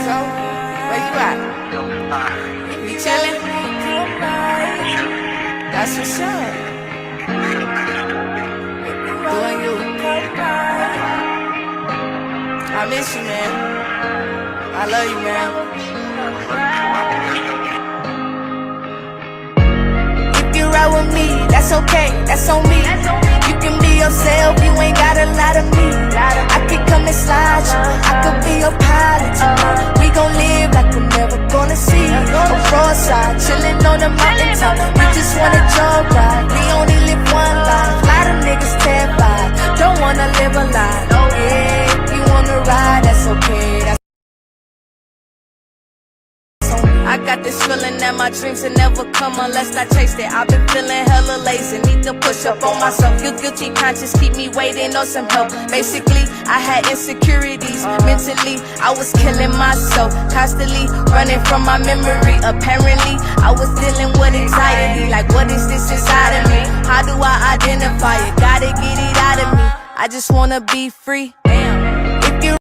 so? Where you at? You chillin'? That's what's up. Doing you. I miss you, man. I love you, man. You can ride with me, that's okay, that's on me. You can be yourself, you ain't gotta lie to me. I can come and slide you, I could be your pilot tonight. We gon' live like we're never gonna see. On Broadside, chillin' on the mountaintop. We just wanna joyride, we only live one life. Lot of niggas terrified, don't wanna live a lie. Yeah, if you wanna ride, that's okay. I got this feeling that my dreams will never come unless I chase it. I've been feeling hella lazy, need to push up on myself. Feel guilty conscious, keep me waiting on some help. Basically, I had insecurities. Mentally, I was killing myself. Constantly running from my memory. Apparently, I was dealing with anxiety. Like, what is this inside of me? How do I identify it? Gotta get it out of me. I just wanna be free. Damn. If you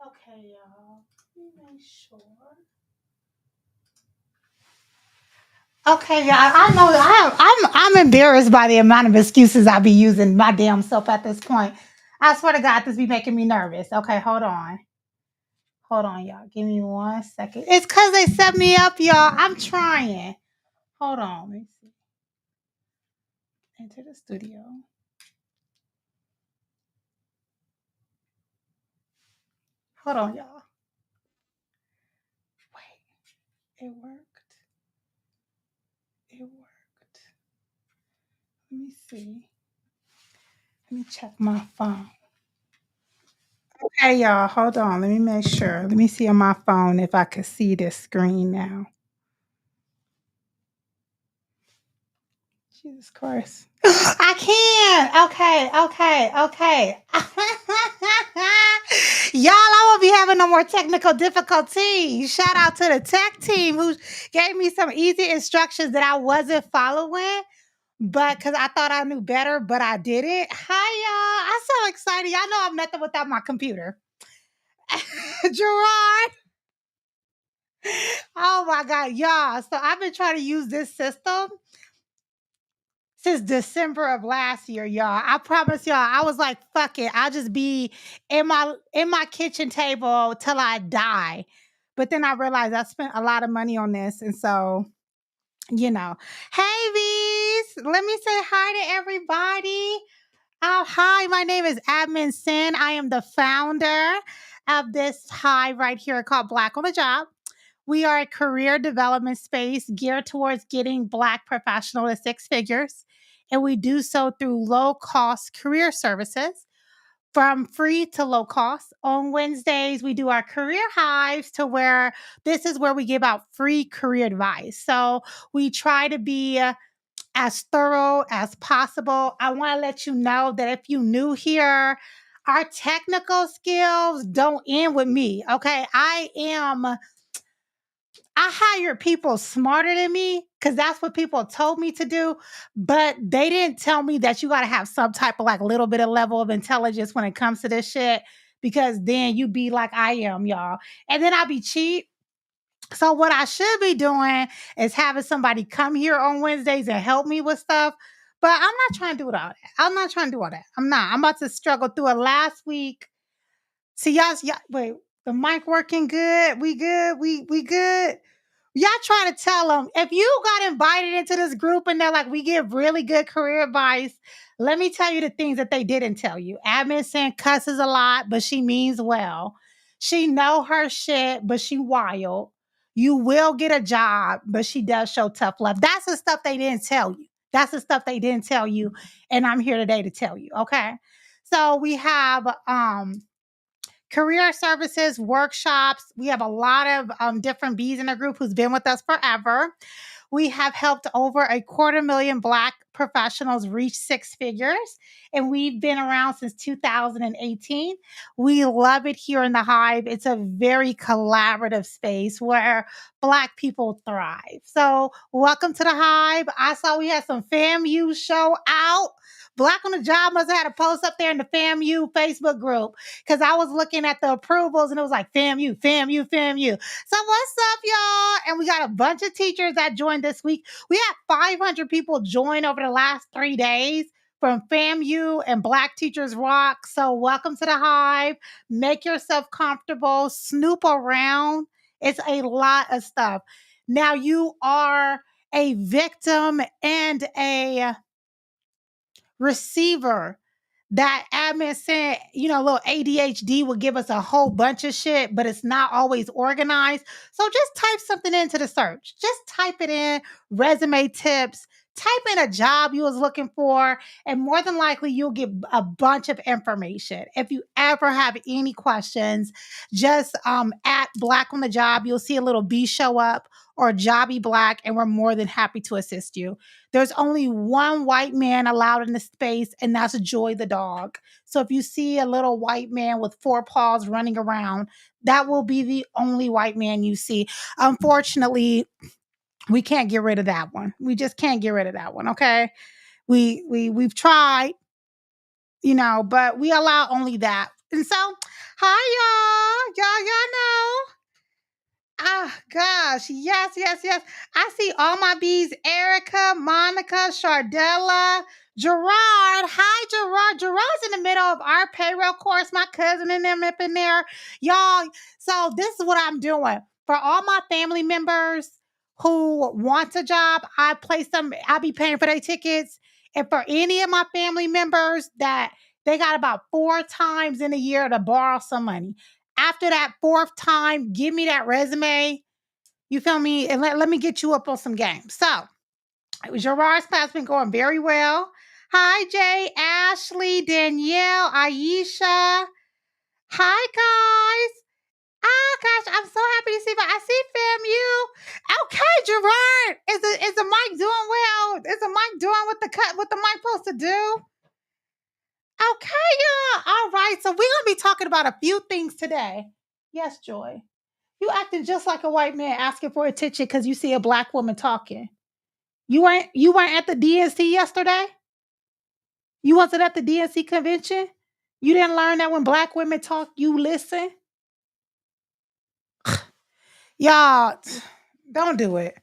Okay, y'all. Let me make sure. Okay, y'all. I know I'm embarrassed by the amount of excuses I be using my damn self at this point. I swear to God, this be making me nervous. Okay, hold on. Hold on, y'all. Give me 1 second. It's because they set me up, y'all. I'm trying. Hold on. Let me see. Enter the studio. Hold on, y'all. Wait. It worked. It worked. Let me see. Let me check my phone. Okay, y'all. Hold on. Let me make sure. Let me see on my phone if I can see this screen now. Jesus Christ. I can. Okay. Y'all, I won't be having no more technical difficulties. Shout out to the tech team who gave me some easy instructions that I wasn't following, but because I thought I knew better, but I didn't. Hi, y'all. I'm so excited. Y'all know I'm nothing without my computer. Gerard. Oh my God, y'all. So I've been trying to use this system since December of last year, y'all. I promise y'all, I was like, fuck it. I'll just be in my kitchen table till I die. But then I realized I spent a lot of money on this. And so, you know. Hey V's, let me say hi to everybody. Oh, hi, my name is Admin Sin. I am the founder of this hive right here called Black on the Job. We are a career development space geared towards getting Black professionals to six figures. And we do so through low cost career services from free to low cost. On Wednesdays, we do our career hives to where this is where we give out free career advice. So we try to be as thorough as possible. I want to let you know that if you new here, our technical skills don't end with me. Okay. I hire people smarter than me because that's what people told me to do. But they didn't tell me that you got to have some type of like little bit of level of intelligence when it comes to this shit because then you be like I am, y'all. And then I be cheap. So what I should be doing is having somebody come here on Wednesdays and help me with stuff. But I'm not trying to do it all that. I'm not trying to do all that. I'm not. I'm about to struggle through it last week. See y'all, wait, the mic working good? We good? We good? Y'all trying to tell them if you got invited into this group and they're like, we give really good career advice. Let me tell you the things that they didn't tell you. Admin saying cusses a lot, but she means well. She know her shit, but she wild. You will get a job, but she does show tough love. That's the stuff they didn't tell you. That's the stuff they didn't tell you. And I'm here today to tell you. Okay. So we have career services, workshops. We have a lot of different bees in the group who's been with us forever. We have helped over a 250,000 Black professionals reach six figures, and we've been around since 2018. We love it here in the Hive. It's a very collaborative space where Black people thrive. So, welcome to the Hive. I saw we had some FAMU show out. Black on the Job must have had a post up there in the FAMU Facebook group because I was looking at the approvals and it was like FAMU, FAMU, FAMU. So what's up, y'all? And we got a bunch of teachers that joined this week. We had 500 people join over the last 3 days from FAMU and Black Teachers Rock. So welcome to the Hive. Make yourself comfortable. Snoop around. It's a lot of stuff. Now you are a victim and a receiver. That admin said, little ADHD will give us a whole bunch of shit, but it's not always organized. So just type something into the search. Just type it in, resume tips, type in a job you was looking for, and more than likely you'll get a bunch of information. If you ever have any questions, just at Black on the Job, you'll see a little B show up or Jobby Black, and we're more than happy to assist you. There's only one white man allowed in the space, and that's Joy the dog. So if you see a little white man with four paws running around, that will be the only white man you see. Unfortunately, we can't get rid of that one. We just can't get rid of that one. Okay. We've tried, but we allow only that. And so, hi y'all know. Ah, gosh. Yes, yes, yes. I see all my bees: Erica, Monica, Shardella, Gerard. Hi, Gerard. Gerard's in the middle of our payroll course. My cousin and them up in there. Y'all, so this is what I'm doing. For all my family members who want a job, I place them, I'll be paying for their tickets. And for any of my family members that they got about 4 times in a year to borrow some money. After that fourth time, give me that resume. You feel me? And let me get you up on some games. So, Gerard's class been going very well. Hi, Jay, Ashley, Danielle, Aisha. Hi, guys. Ah, gosh, I'm so happy to see you. I see FAMU. Okay, Gerard. Is the mic doing well? Is the mic doing what the mic supposed to do? Okay, yeah. All right. So we're gonna be talking about a few things today. Yes, Joy. You acting just like a white man asking for attention because you see a black woman talking. You weren't at the DNC yesterday? You wasn't at the DNC convention? You didn't learn that when black women talk, you listen? Y'all, don't do it.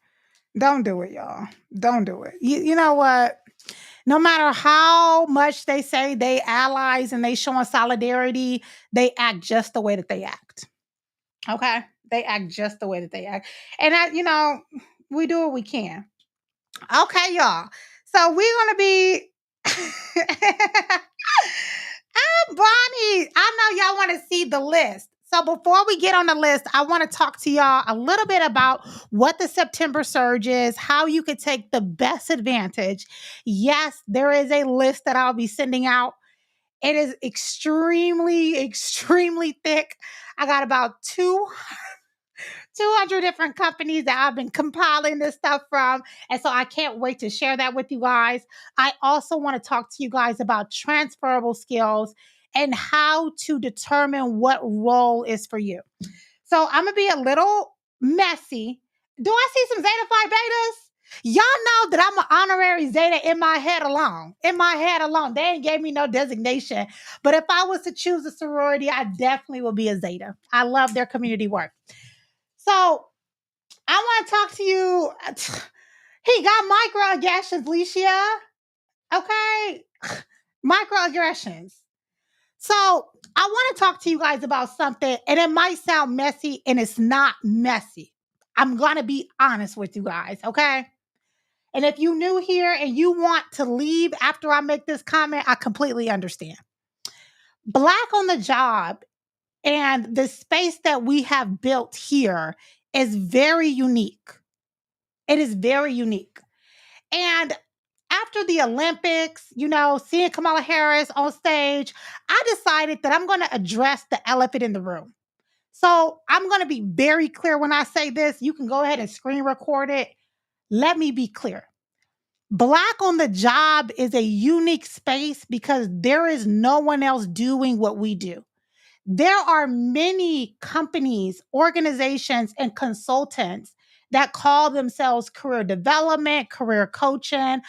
Don't do it, y'all. Don't do it. You know what? No matter how much they say they allies and they showing solidarity, they act just the way that they act. Okay? They act just the way that they act. And we do what we can. Okay, y'all. So we're gonna be Bonnie. I know y'all want to see the list. So before we get on the list, I want to talk to y'all a little bit about what the September surge is, how you could take the best advantage. Yes, there is a list that I'll be sending out. It is extremely, extremely thick. I got about 200 different companies that I've been compiling this stuff from. And so I can't wait to share that with you guys. I also want to talk to you guys about transferable skills and how to determine what role is for you. So I'm going to be a little messy. Do I see some Zeta Phi Betas? Y'all know that I'm an honorary Zeta in my head alone. In my head alone. They ain't gave me no designation. But if I was to choose a sorority, I definitely would be a Zeta. I love their community work. So I want to talk to you. He got microaggressions, Licia. Okay. Microaggressions. So I want to talk to you guys about something, and it might sound messy, and it's not messy. I'm going to be honest with you guys, okay? And if you new here and you want to leave after I make this comment, I completely understand. Black on the job and the space that we have built here is very unique. It is very unique. And after the Olympics, seeing Kamala Harris on stage, I decided that I'm going to address the elephant in the room. So I'm going to be very clear when I say this. You can go ahead and screen record it. Let me be clear. Black on the job is a unique space because there is no one else doing what we do. There are many companies, organizations, and consultants that call themselves career development, career coaching,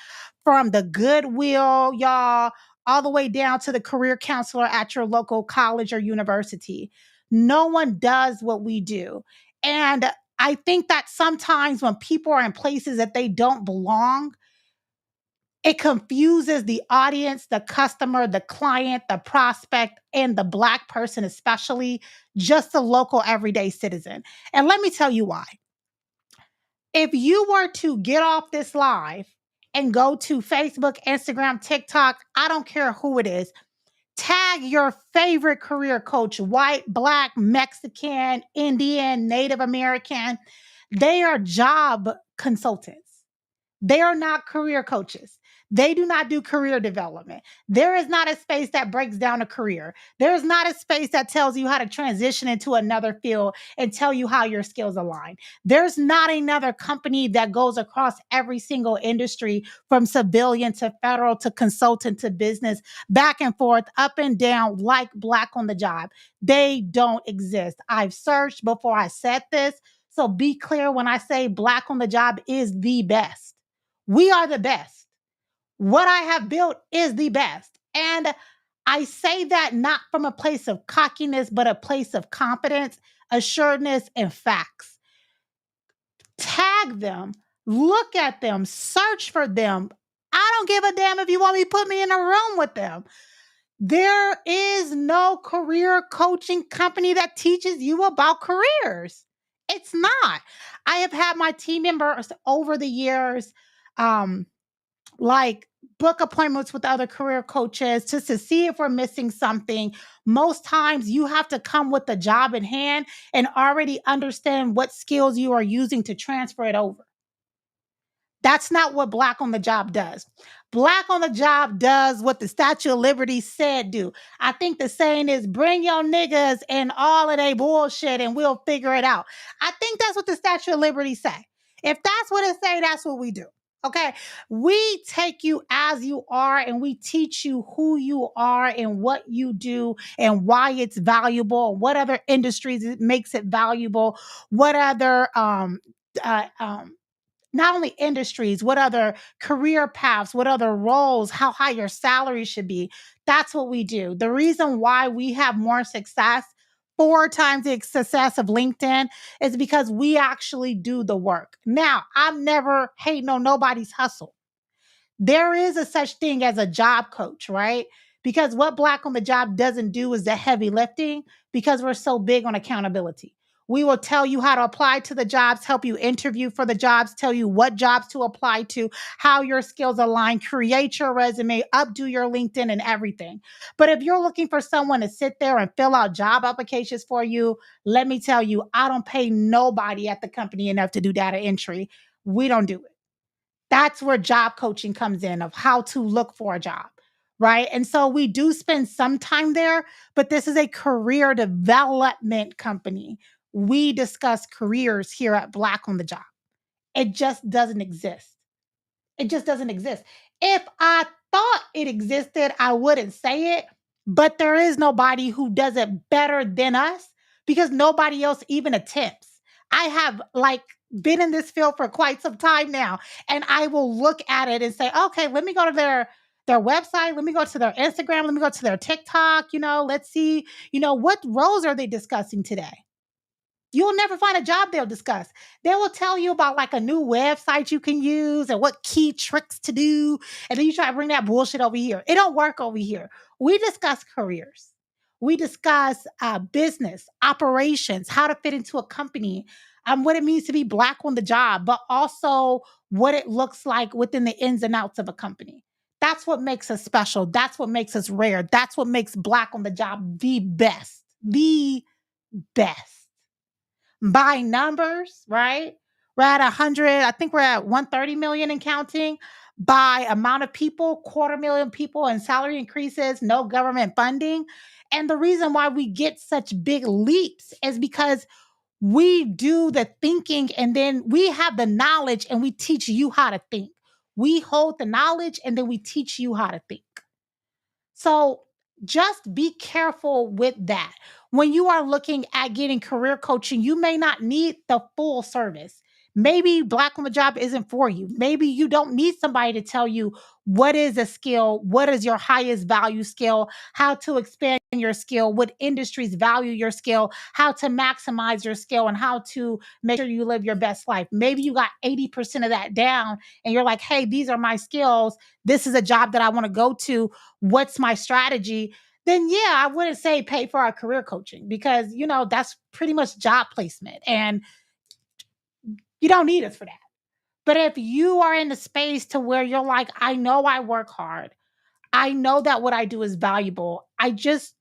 from the Goodwill, y'all, all the way down to the career counselor at your local college or university. No one does what we do. And I think that sometimes when people are in places that they don't belong, it confuses the audience, the customer, the client, the prospect, and the Black person, especially just the local everyday citizen. And let me tell you why. If you were to get off this live and go to Facebook, Instagram, TikTok, I don't care who it is, tag your favorite career coach, white, Black, Mexican, Indian, Native American. They are job consultants. They are not career coaches. They do not do career development. There is not a space that breaks down a career. There is not a space that tells you how to transition into another field and tell you how your skills align. There's not another company that goes across every single industry from civilian to federal to consultant to business, back and forth, up and down, like Black on the job. They don't exist. I've searched before I said this. So be clear when I say Black on the job is the best. We are the best. What I have built is the best. And I say that not from a place of cockiness, but a place of confidence, assuredness, and facts. Tag them, look at them, search for them. I don't give a damn if you want me to put me in a room with them. There is no career coaching company that teaches you about careers. It's not. I have had my team members over the years, um, like book appointments with other career coaches just to see if we're missing something. Most times you have to come with the job in hand and already understand what skills you are using to transfer it over. That's not what Black on the Job does. Black on the Job does what the Statue of Liberty said do. I think the saying is bring your niggas and all of they bullshit and we'll figure it out. I think that's what the Statue of Liberty say. If that's what it say, that's what we do. Okay. We take you as you are and we teach you who you are and what you do and why it's valuable, what other industries it makes it valuable, what other uh, um not only industries, what other career paths, what other roles, how high your salary should be. That's what we do. The reason why we have more success, 4 times the success of LinkedIn, is because we actually do the work. Now, I'm never hating on nobody's hustle. There is a such thing as a job coach, right? Because what Black on the Job doesn't do is the heavy lifting because we're so big on accountability. We will tell you how to apply to the jobs, help you interview for the jobs, tell you what jobs to apply to, how your skills align, create your resume, updo your LinkedIn and everything. But if you're looking for someone to sit there and fill out job applications for you, let me tell you, I don't pay nobody at the company enough to do data entry. We don't do it. That's where job coaching comes in of how to look for a job, right? And so we do spend some time there, but this is a career development company. We discuss careers here at Black on the Job. It just doesn't exist. It just doesn't exist. If I thought it existed, I wouldn't say it, but there is nobody who does it better than us because nobody else even attempts. I have like been in this field for quite some time now, and I will look at it and say, okay, let me go to their website, let me go to their Instagram, let me go to their TikTok, let's see, what roles are they discussing today? You'll never find a job they'll discuss. They will tell you about like a new website you can use and what key tricks to do. And then you try to bring that bullshit over here. It don't work over here. We discuss careers. We discuss business, operations, how to fit into a company, what it means to be Black on the job, but also what it looks like within the ins and outs of a company. That's what makes us special. That's what makes us rare. That's what makes Black on the job the best. The best by numbers, right? We're at 100, I think we're at 130 million and counting. By amount of people, 250,000 people and salary increases, no government funding. And the reason why we get such big leaps is because we do the thinking and then we have the knowledge and we teach you how to think. We hold the knowledge and then we teach you how to think. So just be careful with that. When you are looking at getting career coaching, you may not need the full service. Maybe Black on the Job isn't for you. Maybe you don't need somebody to tell you what is a skill, what is your highest value skill, how to expand your skill, what industries value your skill, how to maximize your skill, and how to make sure you live your best life. Maybe you got 80% of that down and you're like, hey, these are my skills. This is a job that I want to go to. What's my strategy? Then yeah, I wouldn't say pay for our career coaching because that's pretty much job placement and you don't need us for that. But if you are in the space to where you're like, I know I work hard, I know that what I do is valuable, I just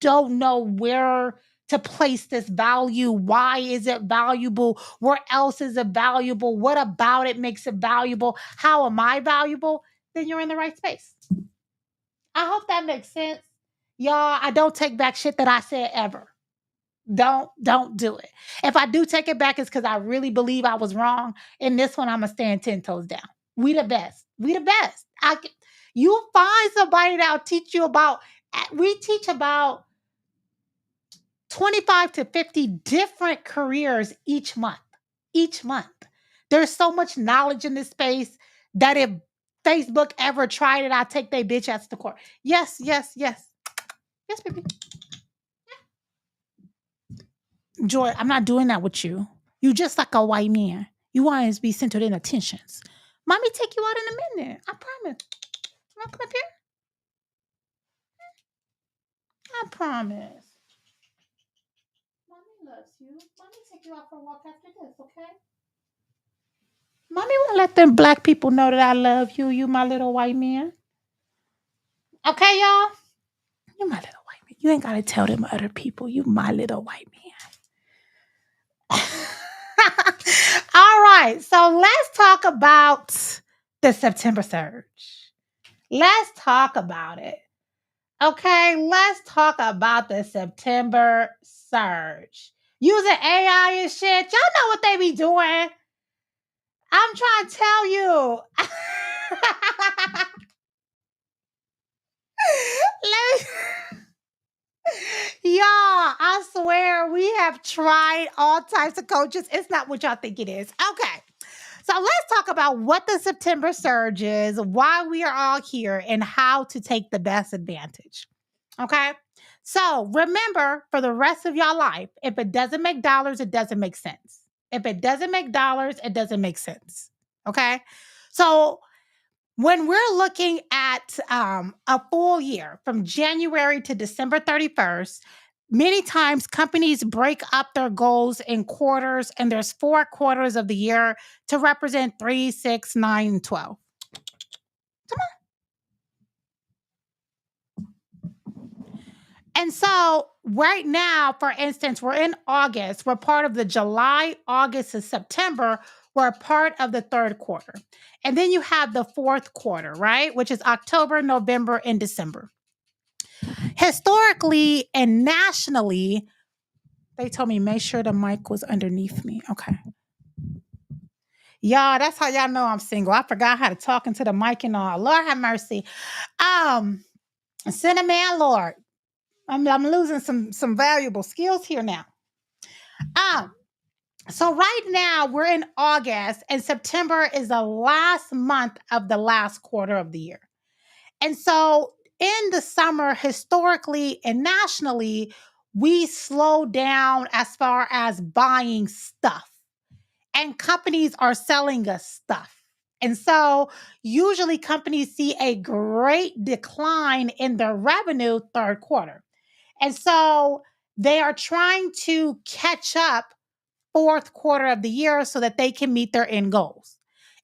don't know where to place this value. Why is it valuable? Where else is it valuable? What about it makes it valuable? How am I valuable? Then you're in the right space. I hope that makes sense. Y'all, I don't take back shit that I said ever. Don't do it. If I do take it back, it's because I really believe I was wrong. In this one, I'm gonna stand 10 toes down. We the best. We the best. You find somebody that'll teach you about. We teach about 25 to 50 different careers each month. Each month. There's so much knowledge in this space that if Facebook ever tried it, I'll take their bitch ass to court. Yes, yes, yes. Yes, baby. Joy, I'm not doing that with you. You just like a white man. You want to be centered in attentions. Mommy take you out in a minute. I promise. You want to come up here? I promise. Mommy loves you. Mommy take you out for a walk after this, okay? Mommy will let them black people know that I love you. You my little white man. Okay, y'all? You my little white man. You ain't got to tell them other people. You my little white man. All right. So let's talk about the September surge. Let's talk about it. Okay, let's talk about the September surge. Using AI and shit. Y'all know what they be doing. I'm trying to tell you. Let me- Y'all, I swear we have tried all types of coaches. It's not what y'all think it is. Okay. So let's talk about what the September surge is, why we are all here, and how to take the best advantage. Okay. So remember for the rest of your life, if it doesn't make dollars, it doesn't make sense. If it doesn't make dollars, it doesn't make sense. Okay. So when we're looking at a full year from January to December 31st, many times companies break up their goals in quarters, and there's 4 quarters of the year to represent 3, 6, 9, 12. And so, right now, for instance, we're in August. We're part of the July, August, and September. We're part of the 3rd quarter. And then you have the 4th quarter, right? Which is October, November, and December. Historically and nationally, they told me make sure the mic was underneath me. Okay. Y'all, that's how y'all know I'm single. I forgot how to talk into the mic and all. Lord have mercy. Um, Cinnamon Lord. I'm losing some valuable skills here now. Um, so right now we're in August, and September is the last month of the last quarter of the year. And so in the summer, historically and nationally, we slow down as far as buying stuff, and companies are selling us stuff. And so usually companies see a great decline in their revenue 3rd quarter. And so they are trying to catch up 4th quarter of the year so that they can meet their end goals.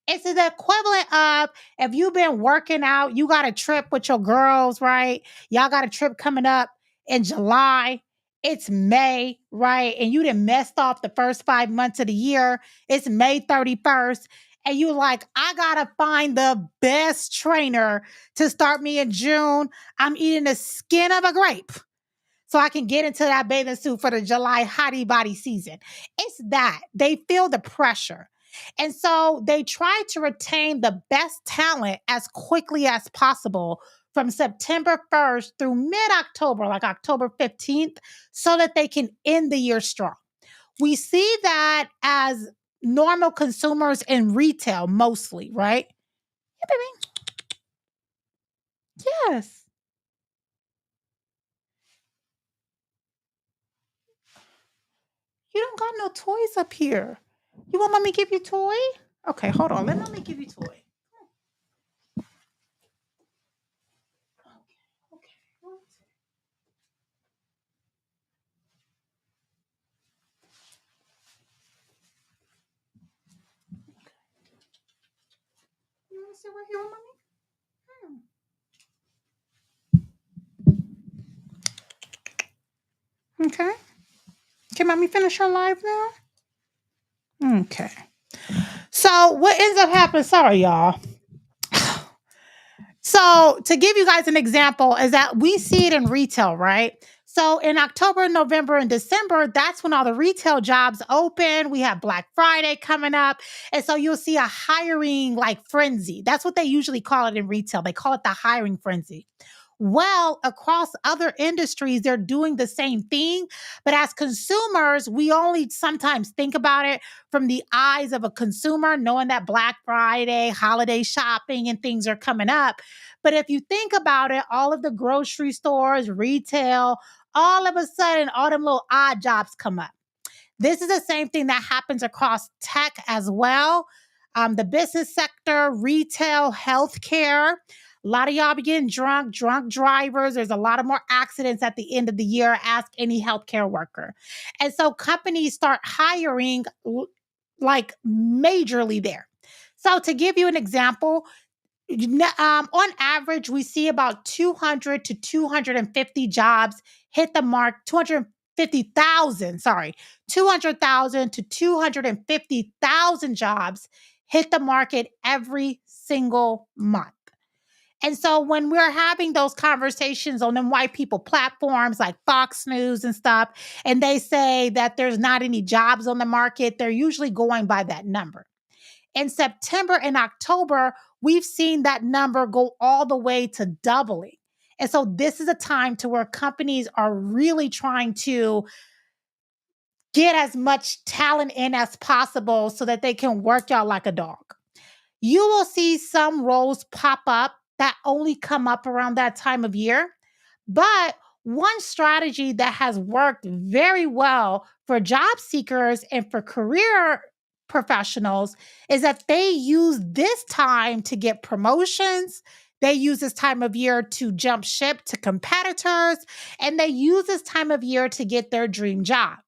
It's the equivalent of if you've been working out, you got a trip with your girls, right? Y'all got a trip coming up in July. It's May, right? And you done messed off the first 5 months of the year. It's May 31st. And you like, I gotta find the best trainer to start me in June. I'm eating the skin of a grape so I can get into that bathing suit for the July hottie body season. It's that. They feel the pressure. And so they try to retain the best talent as quickly as possible from September 1st through mid October, like October 15th, so that they can end the year strong. We see that as normal consumers in retail mostly, right? Yeah, baby. Yes. You don't got no toys up here. You want mommy give you toy? Okay, hold on. Let mommy give you toy. Okay. You want to sit right here with mommy? Okay. Can mommy finish her live now? Okay. So what ends up happening? Sorry, y'all. So to give you guys an example, is that we see it in retail, right? So in October, November, and December, that's when all the retail jobs open. We have Black Friday coming up. And so you'll see a hiring like frenzy. That's what they usually call it in retail. They call it the hiring frenzy. Well, across other industries, they're doing the same thing. But as consumers, we only sometimes think about it from the eyes of a consumer, knowing that Black Friday, holiday shopping, and things are coming up. But if you think about it, all of the grocery stores, retail, all of a sudden, all them little odd jobs come up. This is the same thing that happens across tech as well. The business sector, retail, healthcare. A lot of y'all be getting drunk drivers. There's a lot of more accidents at the end of the year. Ask any healthcare worker. And so companies start hiring like majorly there. So to give you an example, on average, we see about 200 to 250 jobs hit the mark, 250,000, sorry, 200,000 to 250,000 jobs hit the market every single month. And so when we're having those conversations on them white people platforms like Fox News and stuff, and they say that there's not any jobs on the market, they're usually going by that number. In September and October, we've seen that number go all the way to doubling. And so this is a time to where companies are really trying to get as much talent in as possible so that they can work y'all like a dog. You will see some roles pop up that only come up around that time of year. But one strategy that has worked very well for job seekers and for career professionals is that they use this time to get promotions. They use this time of year to jump ship to competitors, and they use this time of year to get their dream job.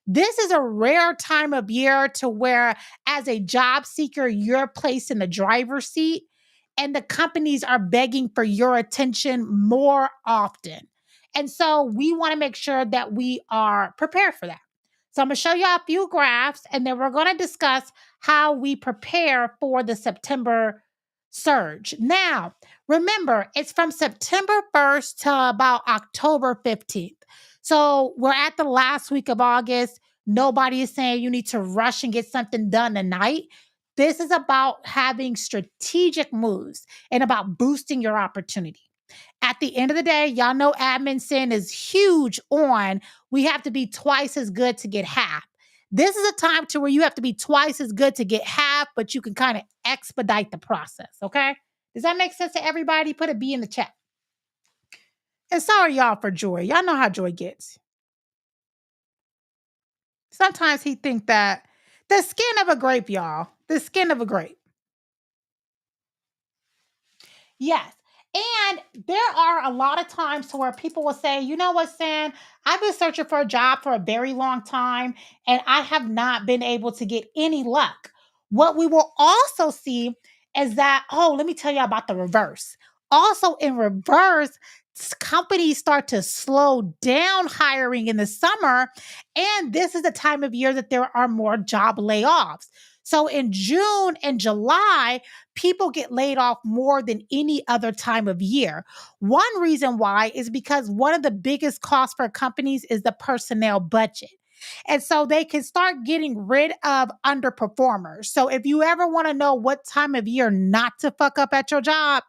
This is a rare time of year to where, as a job seeker, you're placed in the driver's seat and the companies are begging for your attention more often. And so we want to make sure that we are prepared for that. So I'm going to show you a few graphs and then we're going to discuss how we prepare for the September surge. Now, remember, it's from September 1st to about October 15th. So we're at the last week of August. Nobody is saying you need to rush and get something done tonight. This is about having strategic moves and about boosting your opportunity. At the end of the day, y'all know admin sin is huge on we have to be twice as good to get half. This is a time to where you have to be twice as good to get half, but you can kind of expedite the process, okay? Does that make sense to everybody? Put a B in the chat. And sorry, y'all, for Joy. Y'all know how Joy gets. Sometimes he think that the skin of a grape, y'all, the skin of a grape. Yes. And there are a lot of times to where people will say, you know what, Sam, I've been searching for a job for a very long time and I have not been able to get any luck. What we will also see is that, oh, let me tell you about the reverse. Also, in reverse, companies start to slow down hiring in the summer. And this is the time of year that there are more job layoffs. So in June and July, people get laid off more than any other time of year. One reason why is because one of the biggest costs for companies is the personnel budget. And so they can start getting rid of underperformers. So if you ever want to know what time of year not to fuck up at your job,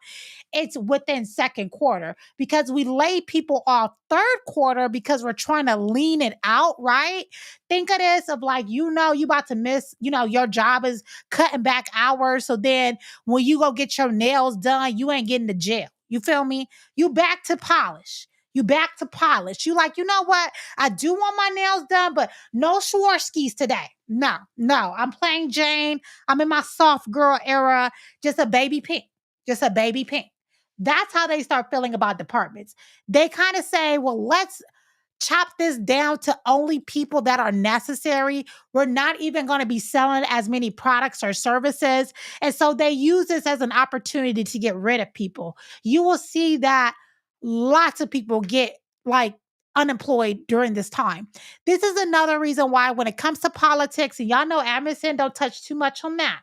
it's within second quarter because we lay people off third quarter because we're trying to lean it out, right? Think of this of like, you about to miss, your job is cutting back hours. So then when you go get your nails done, you ain't getting to jail. You feel me? You back to polish. You back to polish. You like, you know what? I do want my nails done, but no Swarovskis today. No. I'm playing Jane. I'm in my soft girl era. Just a baby pink. Just a baby pink. That's how they start feeling about departments. They kind of say, well, let's chop this down to only people that are necessary. We're not even going to be selling as many products or services. And so they use this as an opportunity to get rid of people. You will see that lots of people get like unemployed during this time. This is another reason why when it comes to politics, and y'all know Amazon don't touch too much on that.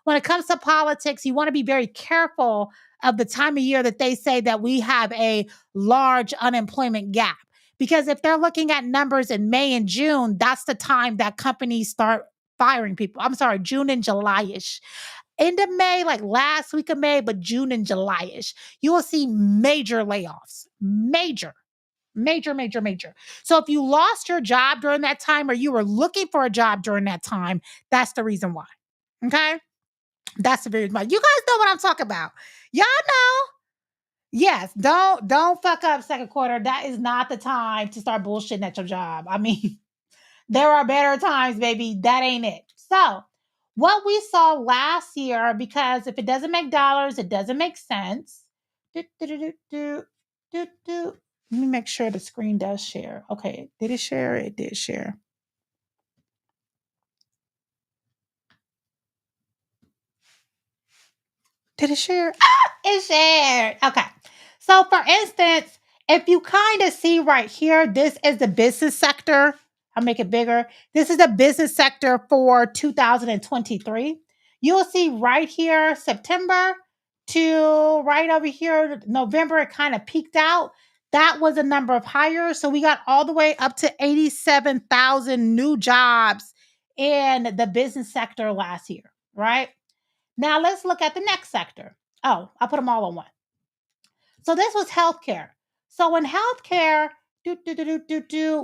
When it comes to politics, you want to be very careful of the time of year that they say that we have a large unemployment gap. Because if they're looking at numbers in May and June, that's the time that companies start firing people. I'm sorry, June and July-ish. end of May, like last week of May, but June and July-ish, you will see major layoffs. Major, major, major, major. So if you lost your job during that time or you were looking for a job during that time, that's the reason why. Okay? That's the reason why. You guys know what I'm talking about. Y'all know. Yes, don't fuck up second quarter. That is not the time to start bullshitting at your job. I mean, there are better times, baby. That ain't it. So, what we saw last year, because if it doesn't make dollars, it doesn't make sense. Do, do, do, do, do, do, do. Let me make sure the screen does share. Okay, did it share? It did share. Did it share? Ah, it shared. Okay. So, for instance, if you kind of see right here, this is the business sector. I'll make it bigger. This is the business sector for 2023. You'll see right here, September to right over here, November, it kind of peaked out. That was a number of hires. So we got all the way up to 87,000 new jobs in the business sector last year, right? Now let's look at the next sector. Oh, I put them all on one. So this was healthcare. So in healthcare,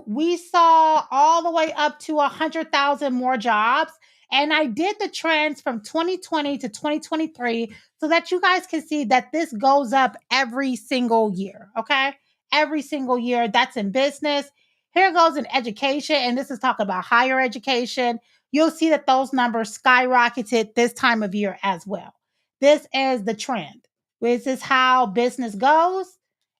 we saw all the way up to 100,000 more jobs. And I did the trends from 2020 to 2023 so that you guys can see that this goes up every single year. Okay. Every single year. That's in business. Here goes in education. And this is talking about higher education. You'll see that those numbers skyrocketed this time of year as well. This is the trend. This is how business goes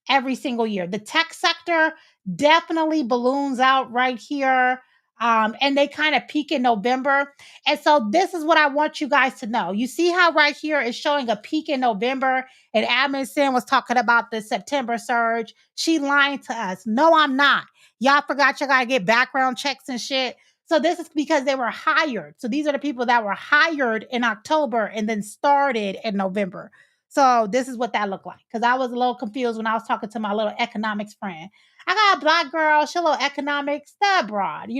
every single year. The tech sector definitely balloons out right here. And they kind of peak in November. And so this is what I want you guys to know. You see how right here is showing a peak in November, and Admin Sin was talking about the September surge. She lying to us. No, I'm not. Y'all forgot you gotta get background checks and shit. So this is because they were hired. So these are the people that were hired in October and then started in November. So this is what that looked like. Because I was a little confused when I was talking to my little economics friend. I got a black girl, she a little economics, that broad,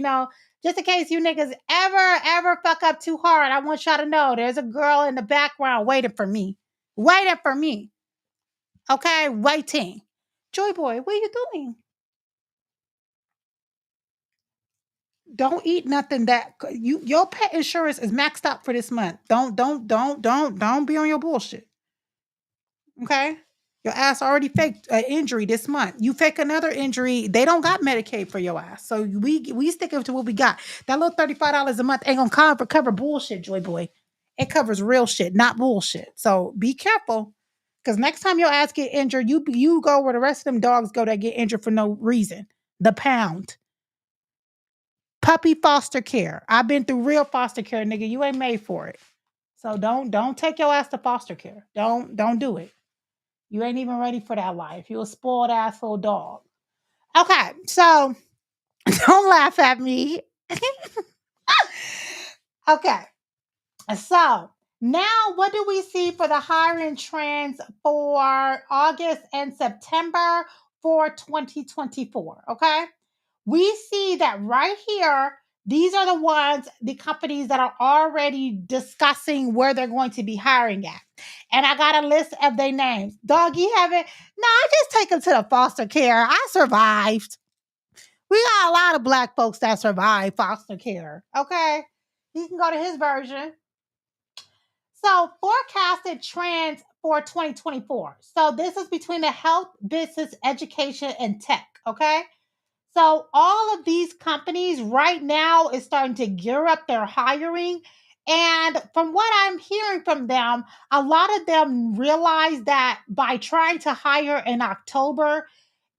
just in case you niggas ever fuck up too hard. I want y'all to know there's a girl in the background waiting for me. Waiting for me. Okay, waiting. Joy Boy, what are you doing? Don't eat nothing that your pet insurance is maxed out for this month. Don't be on your bullshit. Okay? Your ass already faked an injury this month. You fake another injury, they don't got Medicaid for your ass. So we stick to what we got. That little $35 a month ain't gonna cover bullshit, Joy Boy. It covers real shit, not bullshit. So be careful. Because next time your ass get injured, you go where the rest of them dogs go that get injured for no reason. The pound. Puppy foster care. I've been through real foster care, nigga. You ain't made for it. So don't take your ass to foster care. Don't do it. You ain't even ready for that life. You a spoiled ass little dog. Okay, so don't laugh at me. Okay, so now what do we see for the hiring trends for August and September for 2024? Okay, we see that right here, these are the companies that are already discussing where they're going to be hiring at. And I got a list of their names. Dog, you haven't? No, I just take them to the foster care. I survived. We got a lot of black folks that survive foster care. Okay. You can go to his version. So, forecasted trends for 2024. So, this is between the health, business, education, and tech. Okay. So all of these companies right now is starting to gear up their hiring. And from what I'm hearing from them, a lot of them realize that by trying to hire in October,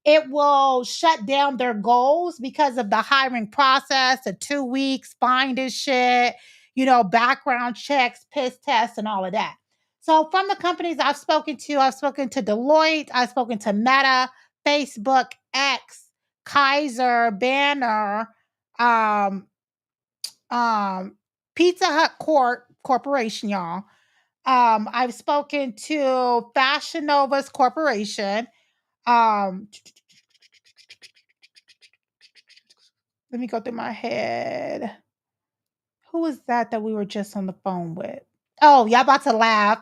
it will shut down their goals because of the hiring process, the 2 weeks, finding shit, background checks, piss tests, and all of that. So, from the companies I've spoken to Deloitte, I've spoken to Meta, Facebook, X, Kaiser, Banner, um, um, Pizza Hut Corporation, y'all. I've spoken to Fashion Nova's Corporation. Um, Let me go through my head. Who was that we were just on the phone with? Oh, y'all about to laugh.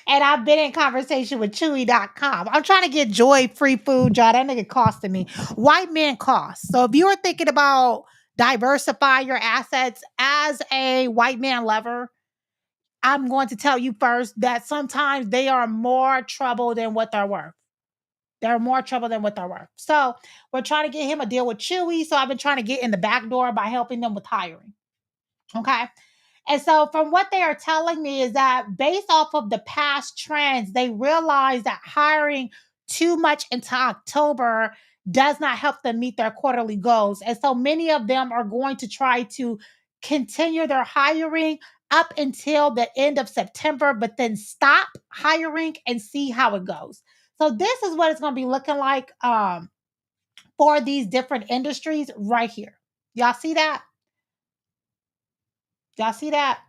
And I've been in conversation with Chewy.com. I'm trying to get Joy free food, y'all. That nigga costing me. White men cost. So if you are thinking about diversify your assets as a white man lover, I'm going to tell you first that sometimes they are more trouble than what they're worth. They're more trouble than what they're worth. So we're trying to get him a deal with Chewy. So I've been trying to get in the back door by helping them with hiring. Okay. And so, from what they are telling me, is that based off of the past trends, they realize that hiring too much into October does not help them meet their quarterly goals. And so, many of them are going to try to continue their hiring up until the end of September, but then stop hiring and see how it goes. So, this is what it's going to be looking like for these different industries right here. Y'all see that? Y'all see that?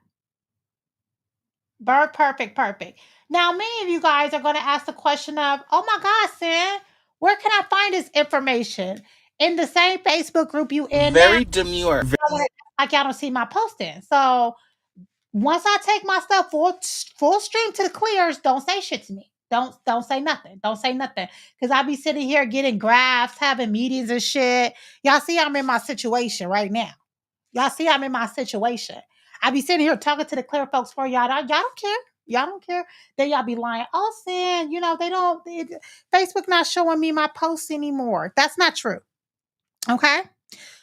Bird perfect, perfect. Now, many of you guys are going to ask the question of, oh my God, Sin, where can I find this information? In the same Facebook group you in now, Very demure. like y'all don't see my posting. So once I take my stuff full stream to the clears, don't say shit to me. Don't say nothing. Don't say nothing. Because I be sitting here getting graphs, having meetings and shit. Y'all see I'm in my situation right now. Y'all see I'm in my situation. I be sitting here talking to the clear folks for y'all. Y'all don't care. Y'all don't care. Then y'all be lying. Oh, Sin, Facebook not showing me my posts anymore. That's not true. Okay.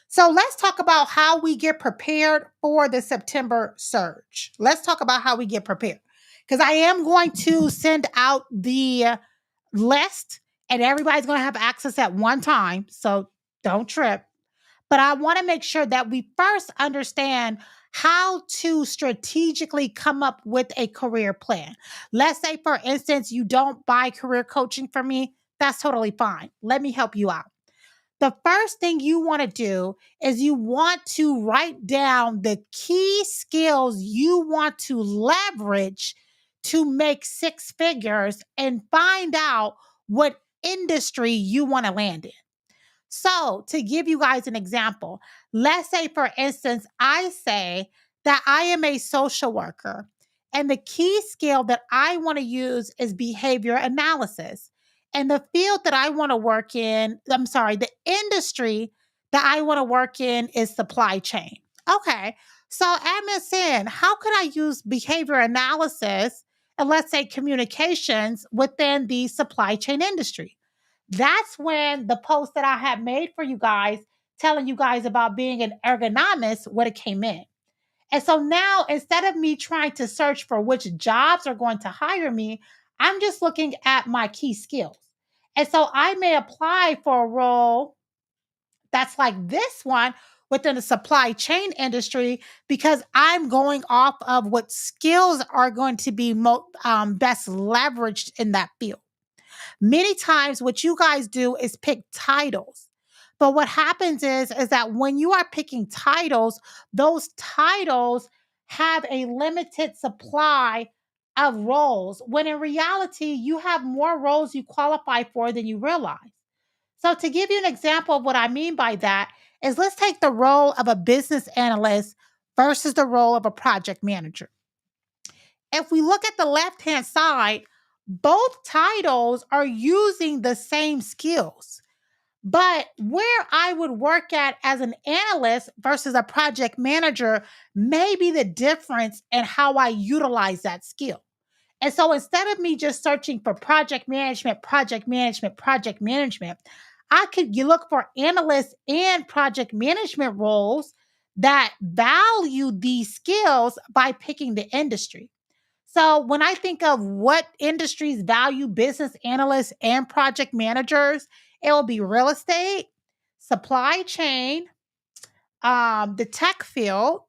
So let's talk about how we get prepared for the September surge. Let's talk about how we get prepared. Because I am going to send out the list and everybody's going to have access at one time. So don't trip. But I want to make sure that we first understand how to strategically come up with a career plan. Let's say, for instance, you don't buy career coaching from me. That's totally fine. Let me help you out. The first thing you want to do is you want to write down the key skills you want to leverage to make six figures and find out what industry you want to land in. So, to give you guys an example, let's say, for instance, I say that I am a social worker, and the key skill that I want to use is behavior analysis. And the field that I want to work in, I'm sorry, the industry that I want to work in is supply chain. Okay. So, MSN, how can I use behavior analysis and let's say communications within the supply chain industry? That's when the post that I had made for you guys, telling you guys about being an ergonomist, would have came in. And so now, instead of me trying to search for which jobs are going to hire me, I'm just looking at my key skills. And so I may apply for a role that's like this one within the supply chain industry because I'm going off of what skills are going to be best leveraged in that field. Many times what you guys do is pick titles. But what happens is that when you are picking titles, those titles have a limited supply of roles, when in reality, you have more roles you qualify for than you realize. So, to give you an example of what I mean by that, is let's take the role of a business analyst versus the role of a project manager. If we look at the left hand side, both titles are using the same skills. But where I would work at as an analyst versus a project manager may be the difference in how I utilize that skill. And so instead of me just searching for project management, project management, project management, I could look for analysts and project management roles that value these skills by picking the industry. So when I think of what industries value business analysts and project managers, it will be real estate, supply chain, the tech field,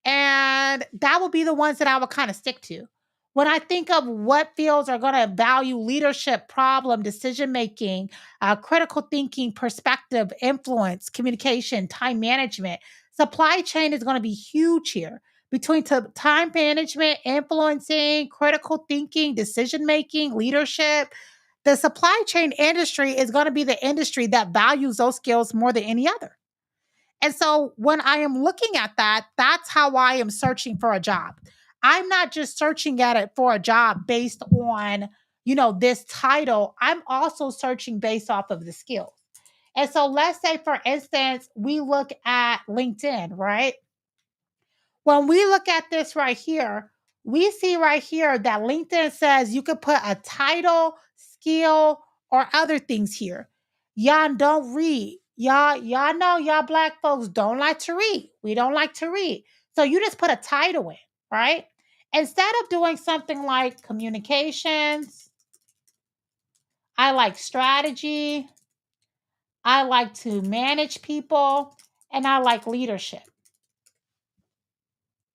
and that will be the ones that I will kind of stick to. When I think of what fields are going to value leadership, problem, decision making, critical thinking, perspective, influence, communication, time management, supply chain is going to be huge here. Between time management, influencing, critical thinking, decision making, leadership, the supply chain industry is going to be the industry that values those skills more than any other. And so when I am looking at that, that's how I am searching for a job. I'm not just searching at it for a job based on, this title. I'm also searching based off of the skills. And so let's say, for instance, we look at LinkedIn, right? When we look at this right here, we see right here that LinkedIn says you could put a title, skill, or other things here. Y'all don't read. Y'all know y'all black folks don't like to read. We don't like to read. So you just put a title in, right? Instead of doing something like communications, I like strategy, I like to manage people, and I like leadership.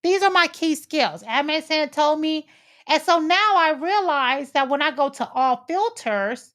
These are my key skills. Admin San told me. And so now I realize that when I go to all filters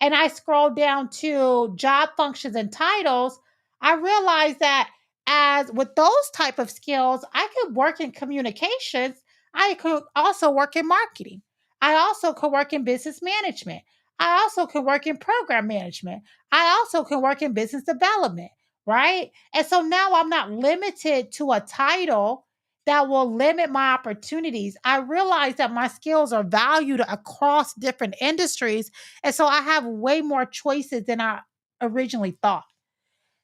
and I scroll down to job functions and titles, I realize that as with those type of skills, I could work in communications. I could also work in marketing. I also could work in business management. I also can work in program management. I also can work in business development, right? And so now I'm not limited to a title that will limit my opportunities. I realize that my skills are valued across different industries. And so I have way more choices than I originally thought.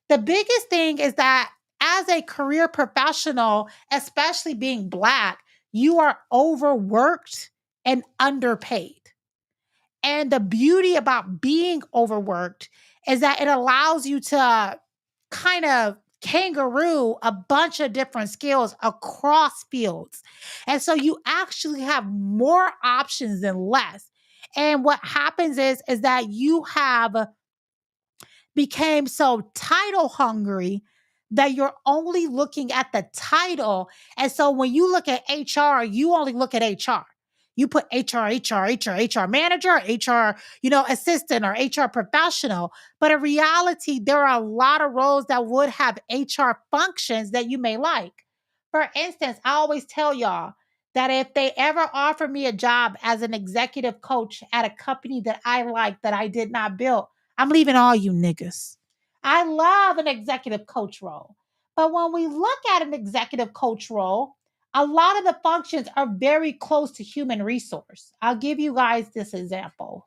The biggest thing is that as a career professional, especially being Black, you are overworked and underpaid. And the beauty about being overworked is that it allows you to kind of kangaroo a bunch of different skills across fields. And so you actually have more options than less. And what happens is that you have became so title hungry that you're only looking at the title. And so when you look at HR, you only look at HR. You put HR manager, HR, assistant or HR professional. But in reality, there are a lot of roles that would have HR functions that you may like. For instance, I always tell y'all that if they ever offer me a job as an executive coach at a company that I like that I did not build, I'm leaving all you niggas. I love an executive coach role. But when we look at an executive coach role, a lot of the functions are very close to human resource. I'll give you guys this example.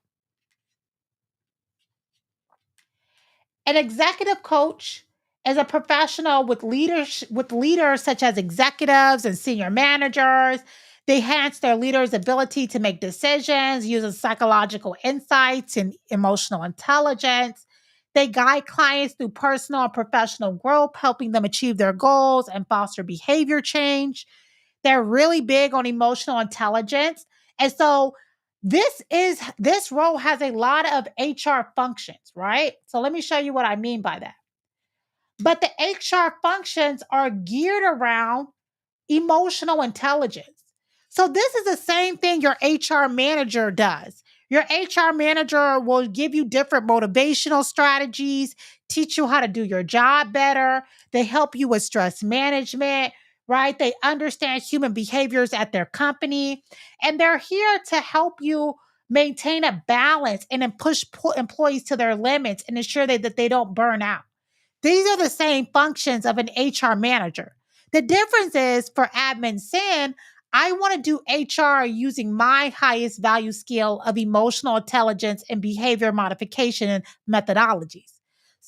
An executive coach is a professional with leaders such as executives and senior managers. They enhance their leaders' ability to make decisions using psychological insights and emotional intelligence. They guide clients through personal and professional growth, helping them achieve their goals and foster behavior change. They're really big on emotional intelligence. And so this role has a lot of HR functions, right? So let me show you what I mean by that. But the HR functions are geared around emotional intelligence. So this is the same thing your HR manager does. Your HR manager will give you different motivational strategies, teach you how to do your job better. They help you with stress management, right? They understand human behaviors at their company, and they're here to help you maintain a balance and then push employees to their limits and ensure that they don't burn out. These are the same functions of an HR manager. The difference is for admin Sin, I want to do HR using my highest value skill of emotional intelligence and behavior modification methodologies.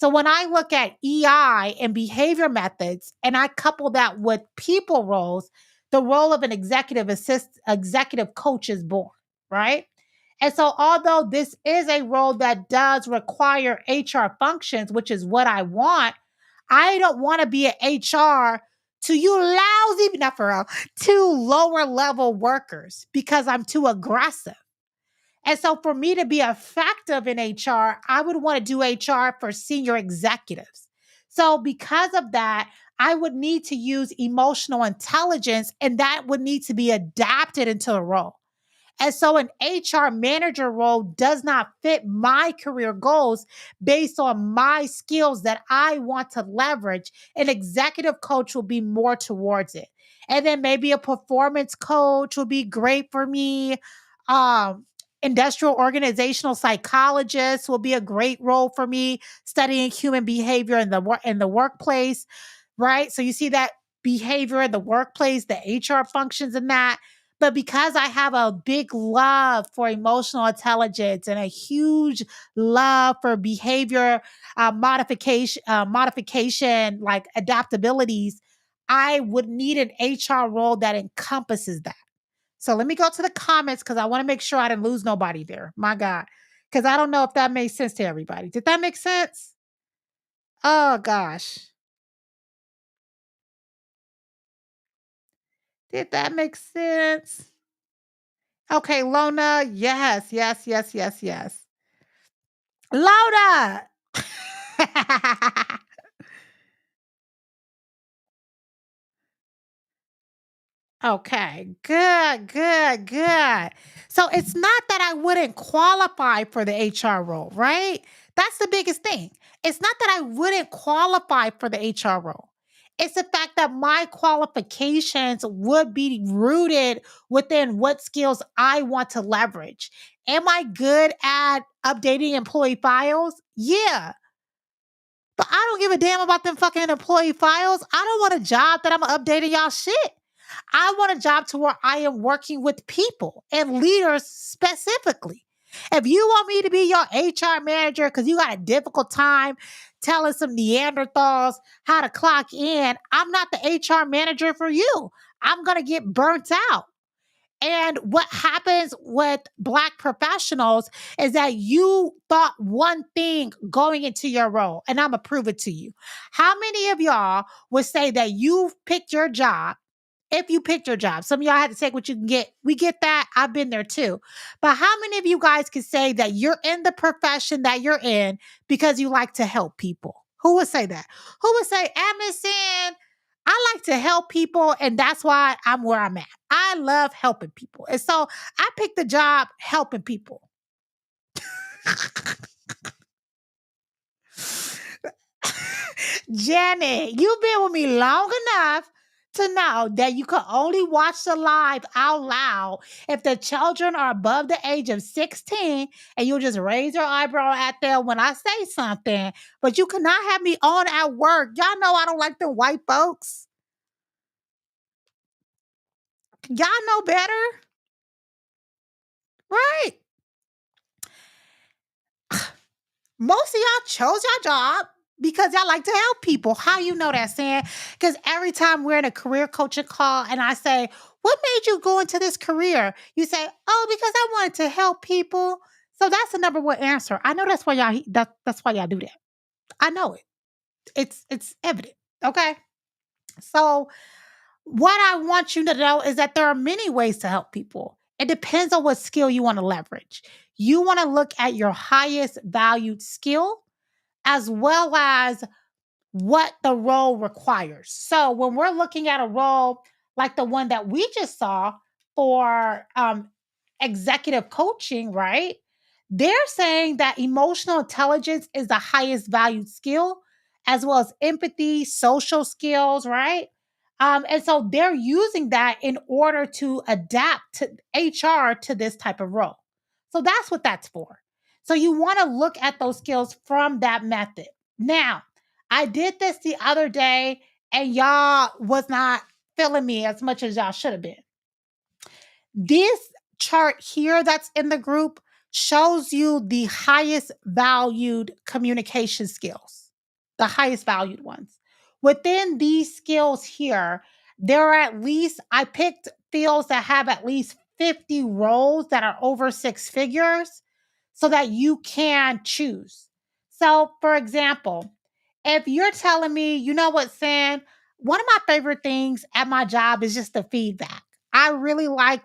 So when I look at EI and behavior methods and I couple that with people roles, the role of an executive coach is born, right? And so, although this is a role that does require HR functions, which is what I want, I don't want to be an HR to you lousy, not for real, to lower level workers because I'm too aggressive. And so, for me to be effective in HR, I would want to do HR for senior executives. So, because of that, I would need to use emotional intelligence, and that would need to be adapted into the role. And so an HR manager role does not fit my career goals based on my skills that I want to leverage. An executive coach will be more towards it. And then maybe a performance coach will be great for me. Um, Industrial organizational psychologist will be a great role for me, studying human behavior in the workplace, right? So you see that behavior in the workplace, the HR functions and that. But because I have a big love for emotional intelligence and a huge love for behavior modification, like adaptabilities, I would need an HR role that encompasses that. So let me go to the comments because I want to make sure I didn't lose nobody there. My God. Because I don't know if that made sense to everybody. Did that make sense? Oh, gosh. Did that make sense? Okay, Lona. Yes, yes, yes, yes, yes. Lona. Okay, good, good, good. So it's not that I wouldn't qualify for the HR role, right? That's the biggest thing. It's not that I wouldn't qualify for the HR role. It's the fact that my qualifications would be rooted within what skills I want to leverage. Am I good at updating employee files? Yeah. But I don't give a damn about them fucking employee files. I don't want a job that I'm updating y'all shit. I want a job to where I am working with people and leaders specifically. If you want me to be your HR manager because you got a difficult time telling some Neanderthals how to clock in, I'm not the HR manager for you. I'm going to get burnt out. And what happens with Black professionals is that you thought one thing going into your role, and I'm going to prove it to you. How many of y'all would say that you picked your job? If you picked your job, some of y'all had to take what you can get. We get that. I've been there too. But how many of you guys can say that you're in the profession that you're in because you like to help people? Who would say that? Who would say, Emerson, I like to help people, and that's why I'm where I'm at. I love helping people. And so I picked the job helping people. Janet, you've been with me long enough to know that you can only watch the live out loud if the children are above the age of 16 and you'll just raise your eyebrow at them when I say something. But you cannot have me on at work. Y'all know I don't like the white folks. Y'all know better, right? Most of y'all chose your job because y'all like to help people. How you know that, Sam? Because every time we're in a career coaching call and I say, what made you go into this career? You say, oh, because I wanted to help people. So that's the number one answer. I know that's why that's why y'all do that. I know it. It's evident. Okay. So what I want you to know is that there are many ways to help people. It depends on what skill you want to leverage. You want to look at your highest valued skill as well as what the role requires. So when we're looking at a role like the one that we just saw for executive coaching, right? They're saying that emotional intelligence is the highest valued skill, as well as empathy, social skills, right? And so they're using that in order to adapt to HR to this type of role. So that's what that's for. So you want to look at those skills from that method. Now, I did this the other day and y'all was not feeling me as much as y'all should have been. This chart here that's in the group shows you the highest valued communication skills, the highest valued ones. Within these skills here, there are at least, I picked fields that have at least 50 roles that are over six figures so that you can choose. So, for example, if you're telling me, you know what, Sam, one of my favorite things at my job is just the feedback. I really like,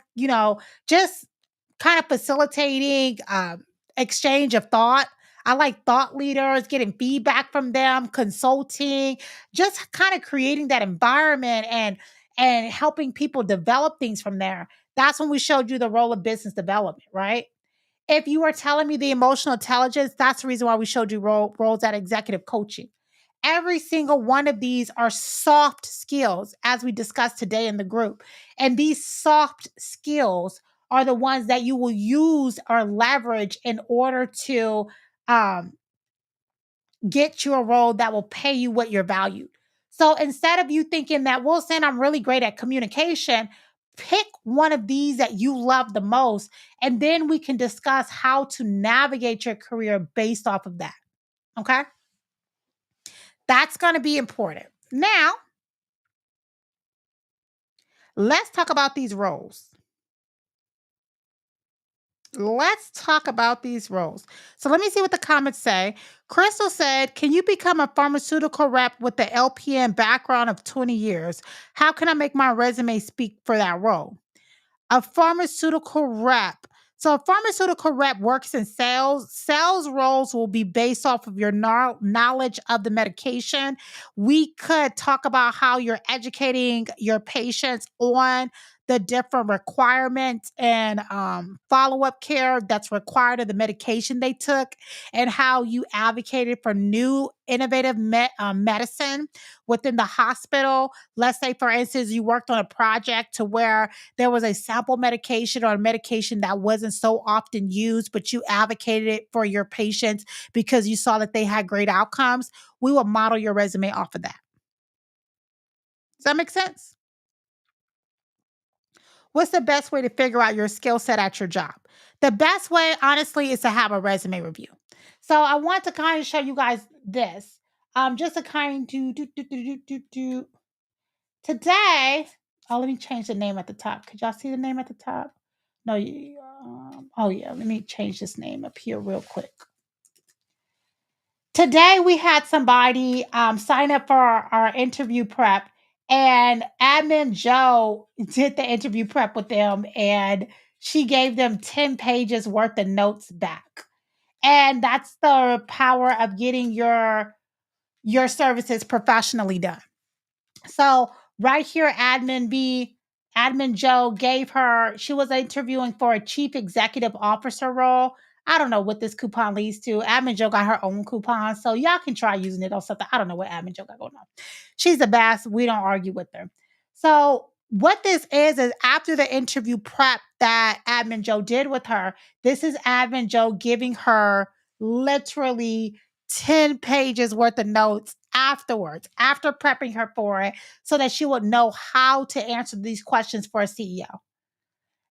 just kind of facilitating exchange of thought. I like thought leaders, getting feedback from them, consulting, just kind of creating that environment and helping people develop things from there. That's when we showed you the role of business development, right? If you are telling me the emotional intelligence, that's the reason why we showed you roles at executive coaching. Every single one of these are soft skills, as we discussed today in the group. And these soft skills are the ones that you will use or leverage in order to um, get you a role that will pay you what you're valued. So instead of you thinking that, well, saying I'm really great at communication, pick one of these that you love the most, and then we can discuss how to navigate your career based off of that. Okay. That's going to be important. Now, let's talk about these roles. Let's talk about these roles. So let me see what the comments say. Crystal said, can you become a pharmaceutical rep with the LPN background of 20 years? How can I make my resume speak for that role? A pharmaceutical rep. So a pharmaceutical rep works in sales. Sales roles will be based off of your knowledge of the medication. We could talk about how you're educating your patients on the different requirements and follow-up care that's required of the medication they took, and how you advocated for new innovative medicine within the hospital. Let's say, for instance, you worked on a project to where there was a sample medication or a medication that wasn't so often used, but you advocated it for your patients because you saw that they had great outcomes. We will model your resume off of that. Does that make sense? What's the best way to figure out your skill set at your job? The best way, honestly, is to have a resume review. So I want to kind of show you guys this. Just to kind of do. Today, oh, let me change the name at the top. Could y'all see the name at the top? No, oh yeah, let me change this name up here real quick. Today we had somebody sign up for our interview prep, and admin Joe did the interview prep with them, and she gave them 10 pages worth of notes back. And that's the power of getting your services professionally done. So right here, Admin Joe gave her, she was interviewing for a chief executive officer role. I don't know what this coupon leads to. Admin Joe got her own coupon, so y'all can try using it on something. I don't know what Admin Joe got going on. She's the best. We don't argue with her. So what this is after the interview prep that Admin Joe did with her, this is Admin Joe giving her literally 10 pages worth of notes afterwards, after prepping her for it, so that she would know how to answer these questions for a CEO.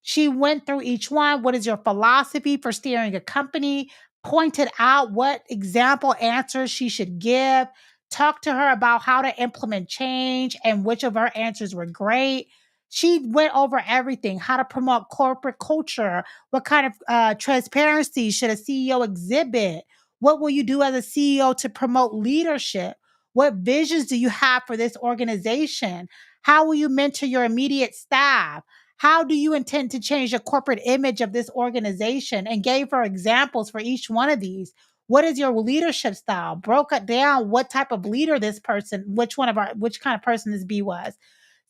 She went through each one. What is your philosophy for steering a company? Pointed out what example answers she should give. Talked to her about how to implement change and which of her answers were great. She went over everything, how to promote corporate culture, what kind of transparency should a CEO exhibit, what will you do as a CEO to promote leadership, what visions do you have for this organization, how will you mentor your immediate staff, how do you intend to change the corporate image of this organization, and gave her examples for each one of these. What is your leadership style? Broke it down what type of leader this person, which kind of person this B was.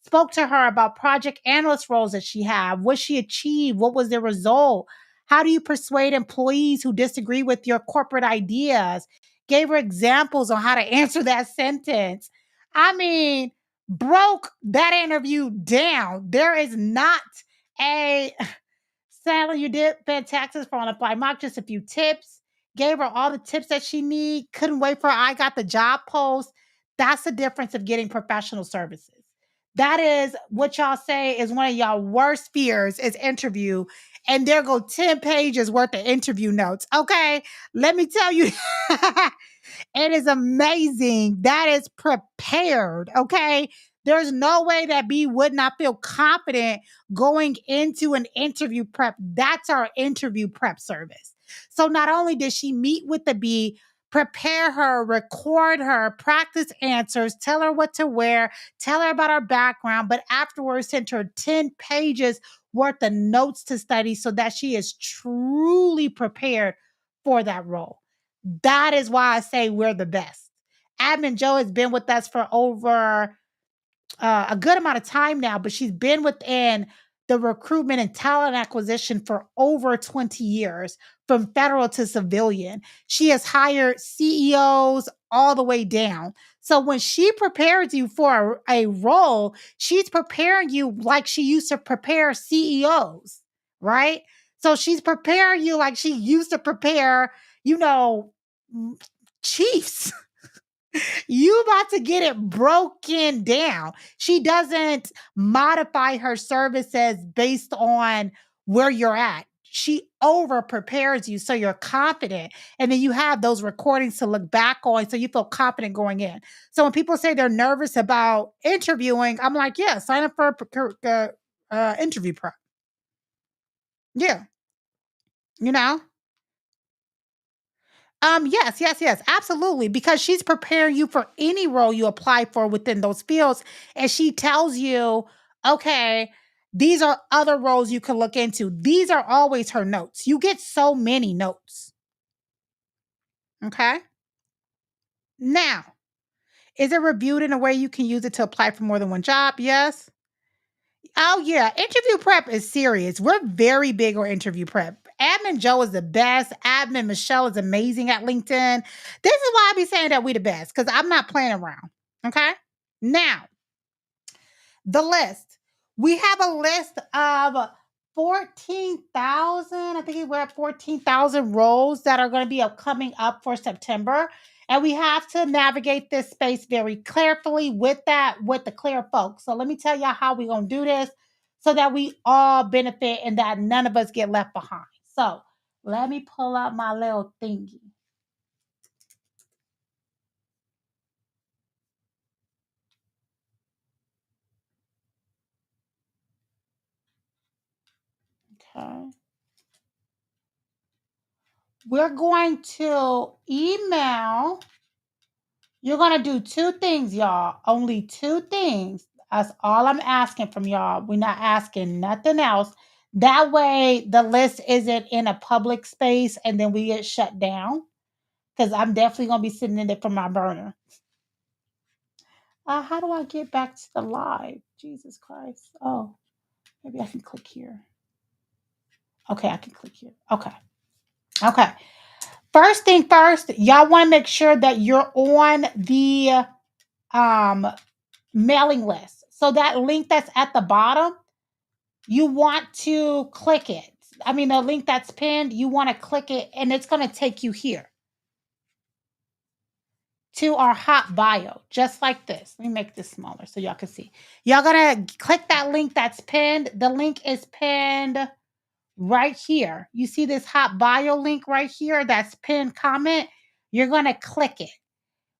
Spoke to her about project analyst roles that she had, what she achieved, what was the result. How do you persuade employees who disagree with your corporate ideas? Gave her examples on how to answer that sentence. I mean, broke that interview down. There is not a Sally, you did fantastic for on a fly mock, just a few tips. Gave her all the tips that she need. Couldn't wait for her. I got the job post. That's the difference of getting professional services. That is what y'all say is one of y'all worst fears is interview. And there go 10 pages worth of interview notes. Okay. Let me tell you, it is amazing. That is prepared. Okay. There's no way that B would not feel confident going into an interview prep. That's our interview prep service. So not only did she meet with the B, prepare her, record her, practice answers, tell her what to wear, tell her about her background, but afterwards sent her 10 pages worth of notes to study so that she is truly prepared for that role. That is why I say we're the best. Admin Joe has been with us for over a good amount of time now, but she's been within the recruitment and talent acquisition for over 20 years, from federal to civilian. She has hired CEOs all the way down. So when she prepares you for a role, she's preparing you like she used to prepare CEOs, right? So she's preparing you like she used to prepare, you know, chiefs. You about to get it broken down. She doesn't modify her services based on where you're at. She over prepares you so you're confident. And then you have those recordings to look back on so you feel confident going in. So when people say they're nervous about interviewing, I'm like, yeah, sign up for interview prep. Yeah, you know? Yes, yes, yes, absolutely. Because she's preparing you for any role you apply for within those fields. And she tells you, okay, these are other roles you can look into. These are always her notes. You get so many notes. Okay. Now, is it reviewed in a way you can use it to apply for more than one job? Yes. Oh, yeah. Interview prep is serious. We're very big on interview prep. Admin Joe is the best. Admin Michelle is amazing at LinkedIn. This is why I be saying that we the best because I'm not playing around. Okay. Now, the list. We have a list of 14,000. I think we're at 14,000 roles that are going to be coming up for September. And we have to navigate this space very carefully with with the clear folks. So let me tell y'all how we're going to do this so that we all benefit and that none of us get left behind. So let me pull up my little thingy. Okay. We're going to email. You're going to do two things, y'all. Only two things. That's all I'm asking from y'all. We're not asking nothing else. That way, the list isn't in a public space and then we get shut down. Because I'm definitely going to be sitting in it from my burner. How do I get back to the live? Jesus Christ. Oh, maybe I can click here. Okay, I can click here. Okay. Okay. First thing first, y'all want to make sure that you're on the um mailing list. So that link that's at the bottom, you want to click it. I mean, the link that's pinned, you want to click it and it's going to take you here to our hot bio, just like this. Let me make this smaller so y'all can see. Y'all going to click that link that's pinned. The link is pinned right here. You see this hot bio link right here that's pinned comment? You're going to click it.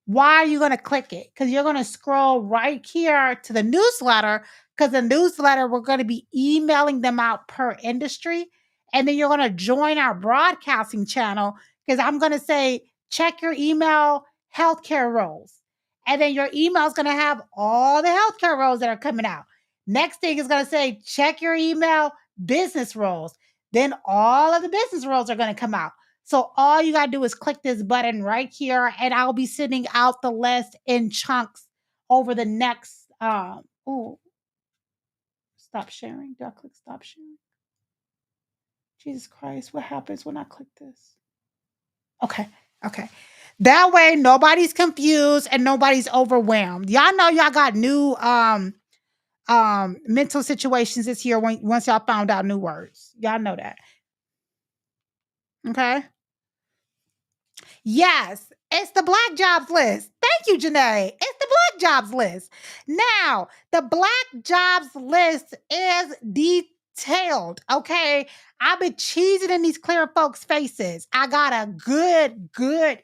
Why are you going to click it? Because you're going to scroll right here to the newsletter. Because the newsletter, we're going to be emailing them out per industry. And then you're going to join our broadcasting channel because I'm going to say, check your email healthcare roles. And then your email is going to have all the healthcare roles that are coming out. Next thing is going to say, check your email business roles. Then all of the business roles are going to come out. So all you got to do is click this button right here, and I'll be sending out the list in chunks over the next. Oh, stop sharing. Do I click stop sharing? Jesus Christ, what happens when I click this? Okay, okay. That way, nobody's confused and nobody's overwhelmed. Y'all know y'all got new mental situations this year once y'all found out new words. Y'all know that. Okay. Yes, it's the Black Jobs list. Thank you, Janae. It's the Black Jobs list. Now, the Black Jobs list is detailed. Okay. I've been cheesing in these clear folks' faces. I got a good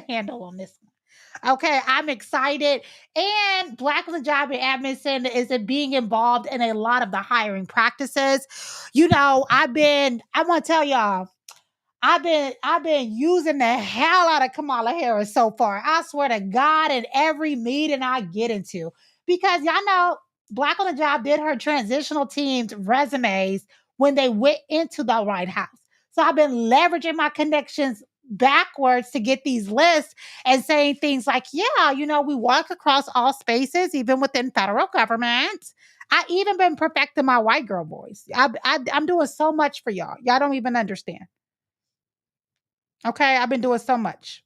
handle on this one. Okay, I'm excited. And Black on the Job and Admin Center is being involved in a lot of the hiring practices. You know, I want to tell y'all, I've been using the hell out of Kamala Harris so far. I swear to God, in every meeting I get into, because y'all know Black on the Job did her transitional team's resumes when they went into the White House. So I've been leveraging my connections backwards to get these lists and saying things like, yeah, you know, we work across all spaces, even within federal government. I even been perfecting my white girl voice. I'm doing so much for y'all. Y'all don't even understand. Okay, I've been doing so much.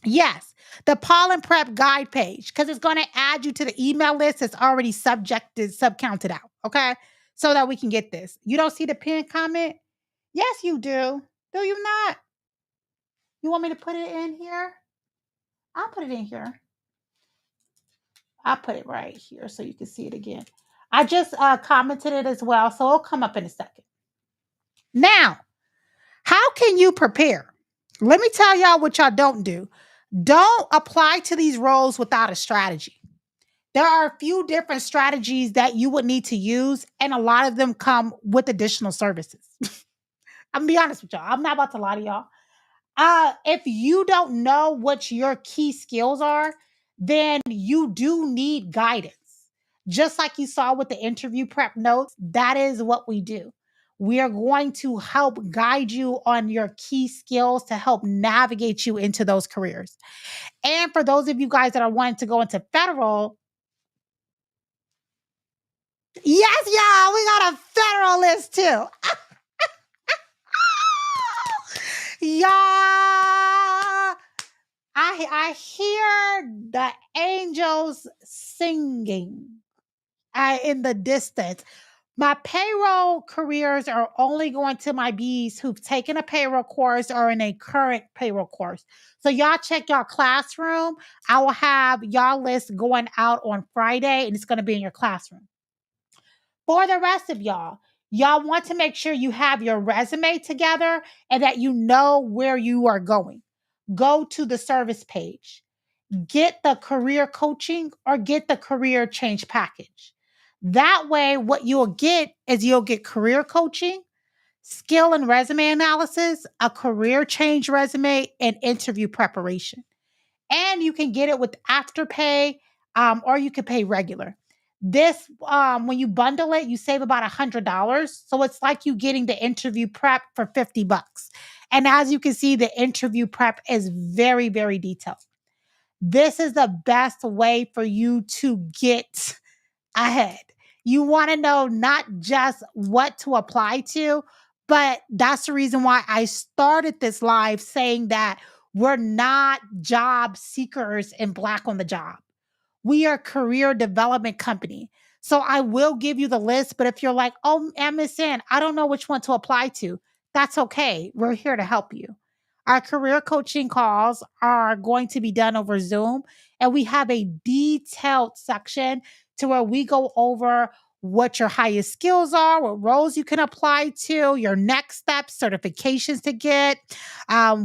Yes, the pollen prep guide page, because it's going to add you to the email list that's already subcounted out. Okay, so that we can get this. You don't see the pinned comment? Yes, you do. Do you not? You want me to put it in here? I'll put it in here. I'll put it right here so you can see it again. I just commented it as well, so it'll come up in a second. Now, how can you prepare? Let me tell y'all what y'all don't do. Don't apply to these roles without a strategy. There are a few different strategies that you would need to use, and a lot of them come with additional services. I'm gonna be honest with y'all. I'm not about to lie to y'all. If you don't know what your key skills are, then you do need guidance. Just like you saw with the interview prep notes, that is what we do. We are going to help guide you on your key skills to help navigate you into those careers. And for those of you guys that are wanting to go into federal, yes, y'all, we got a federal list too. Y'all, I hear the angels singing in the distance. My payroll careers are only going to my Bs who've taken a payroll course or in a current payroll course. So y'all check y'all classroom. I will have y'all list going out on Friday and it's going to be in your classroom. For the rest of y'all want to make sure you have your resume together and that you know where you are going. Go to the service page, get the career coaching or get the career change package. That way, what you'll get is you'll get career coaching, skill and resume analysis, a career change resume, and interview preparation. And you can get it with afterpay, or you can pay regular. This, when you bundle it, you save about $100. So it's like you getting the interview prep for $50. And as you can see, the interview prep is very, very detailed. This is the best way for you to get ahead. You want to know not just what to apply to, but that's the reason why I started this live saying that we're not job seekers in Black on the Job. We are a career development company. So I will give you the list, but if you're like, oh, MSN, I don't know which one to apply to, that's okay. We're here to help you. Our career coaching calls are going to be done over Zoom, and we have a detailed section to where we go over what your highest skills are, what roles you can apply to, your next steps, certifications to get.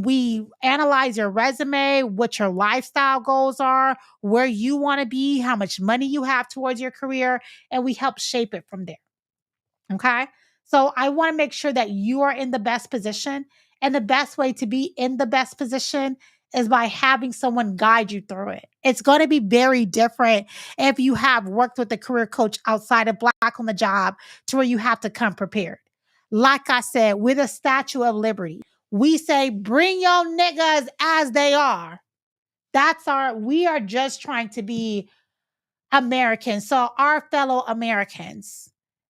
We analyze your resume, what your lifestyle goals are, where you want to be, how much money you have towards your career, and we help shape it from there. Okay. So I want to make sure that you are in the best position. And the best way to be in the best position is by having someone guide you through it. It's going to be very different if you have worked with a career coach outside of Black on the Job to where you have to come prepared. Like I said, with a Statue of Liberty, we say, bring your niggas as they are. We are just trying to be Americans. So, our fellow Americans,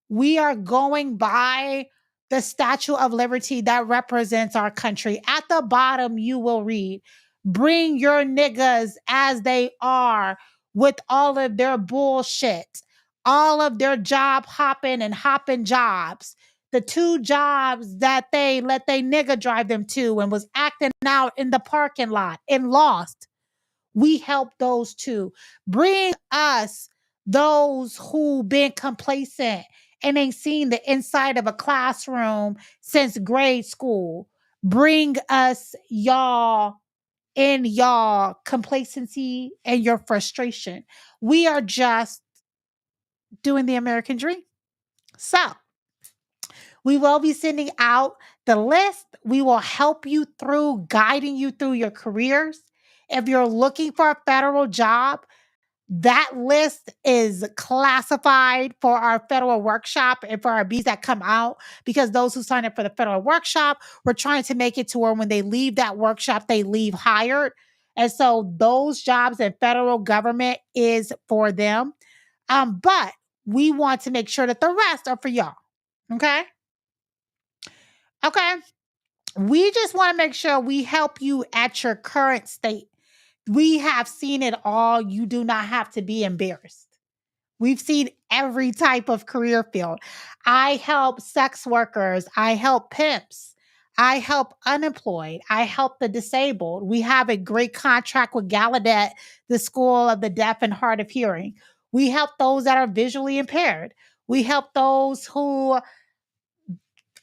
we are going by the Statue of Liberty that represents our country. At the bottom, you will read, bring your niggas as they are with all of their bullshit, all of their job hopping and hopping jobs. The two jobs that they let they nigga drive them to and was acting out in the parking lot and lost. We help those too. Bring us those who been complacent and ain't seen the inside of a classroom since grade school. Bring us y'all in y'all complacency and your frustration. We are just doing the American dream. So we will be sending out the list. We will help you through, guiding you through your careers. If you're looking for a federal job, that list is classified for our federal workshop and for our Bs that come out, because those who sign up for the federal workshop, we're trying to make it to where when they leave that workshop, they leave hired. And so those jobs in federal government is for them. But we want to make sure that the rest are for y'all. Okay. Okay. We just want to make sure we help you at your current state. We have seen it all. You do not have to be embarrassed. We've seen every type of career field. I help sex workers. I help pimps. I help unemployed. I help the disabled. We have a great contract with Gallaudet, the School of the Deaf and Hard of Hearing. We help those that are visually impaired. We help those who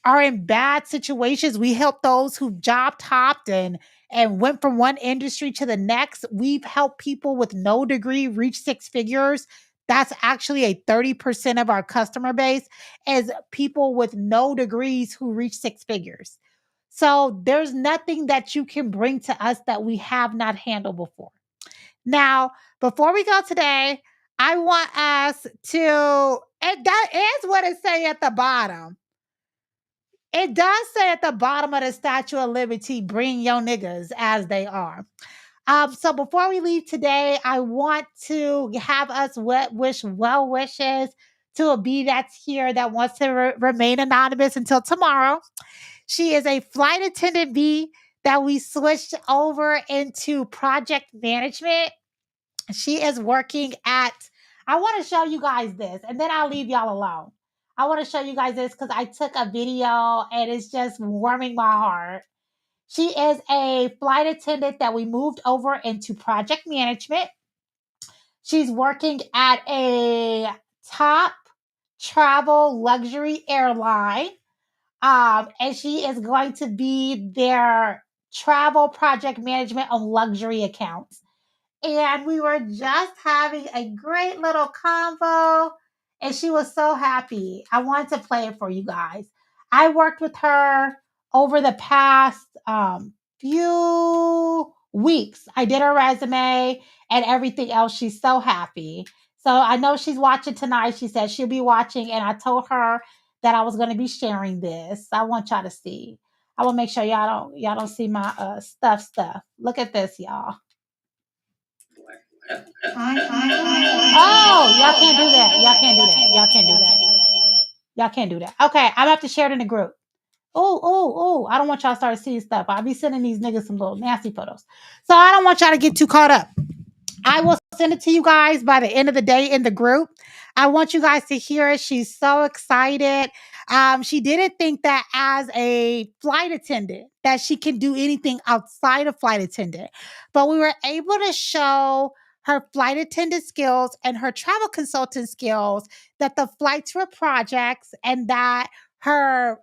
are in bad situations. We help those who've job hopped and went from one industry to the next. We've helped people with no degree reach six figures. That's actually a 30% of our customer base is people with no degrees who reach six figures. So there's nothing that you can bring to us that we have not handled before. Now, before we go today, I want us to, and that is what it say at the bottom. It does say at the bottom of the Statue of Liberty, bring your niggas as they are. So before we leave today, I want to have us wish well wishes to a bee that's here that wants to remain anonymous until tomorrow. She is a flight attendant bee that we switched over into project management. She is working at, I want to show you guys this and then I'll leave y'all alone. I want to show you guys this because I took a video and it's just warming my heart. She is a flight attendant that we moved over into project management. She's working at a top travel luxury airline. And she is going to be their travel project management on luxury accounts. And we were just having a great little convo, and she was so happy. I wanted to play it for you guys. I worked with her over the past few weeks. I did her resume and everything else. She's so happy. So I know she's watching tonight. She said she'll be watching, and I told her that I was going to be sharing this. I want y'all to see. I will make sure y'all don't see my stuff. Look at this, y'all. Oh, y'all can't do that. Y'all can't do that. Y'all can't do that. Y'all can't do that. Okay, I'm gonna have to share it in the group. Oh, I don't want y'all to start seeing stuff. I'll be sending these niggas some little nasty photos. So I don't want y'all to get too caught up. I will send it to you guys by the end of the day in the group. I want you guys to hear it. She's so excited. She didn't think that as a flight attendant that she can do anything outside of flight attendant, but we were able to show her flight attendant skills and her travel consultant skills that the flights were projects and that her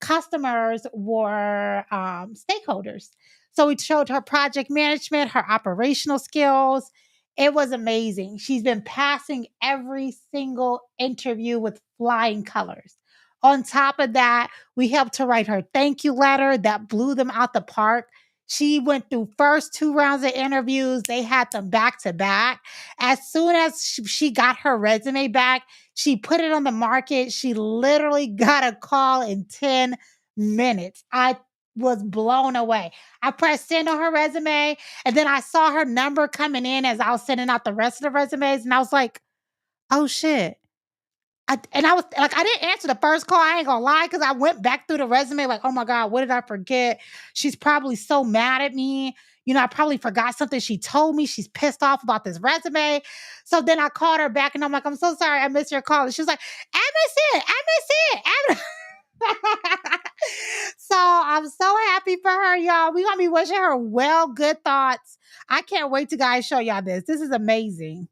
customers were stakeholders. So we showed her project management, her operational skills. It was amazing. She's been passing every single interview with flying colors. On top of that, we helped her write her thank you letter that blew them out the park. She went through first two rounds of interviews. They had them back to back. As soon as she got her resume back, she put it on the market. She literally got a call in 10 minutes. I was blown away. I pressed send on her resume, and then I saw her number coming in as I was sending out the rest of the resumes, and I was like, "Oh shit!" I was like, I didn't answer the first call. I ain't gonna lie, because I went back through the resume, like, "Oh my god, what did I forget?" She's probably so mad at me. I probably forgot something she told me. She's pissed off about this resume. So then I called her back, and I'm like, "I'm so sorry, I missed your call." And she was like, "I miss it. I miss it. I miss So I'm so happy for her, y'all. We're gonna be wishing her well, good thoughts. I can't wait to guys show y'all this. This is amazing.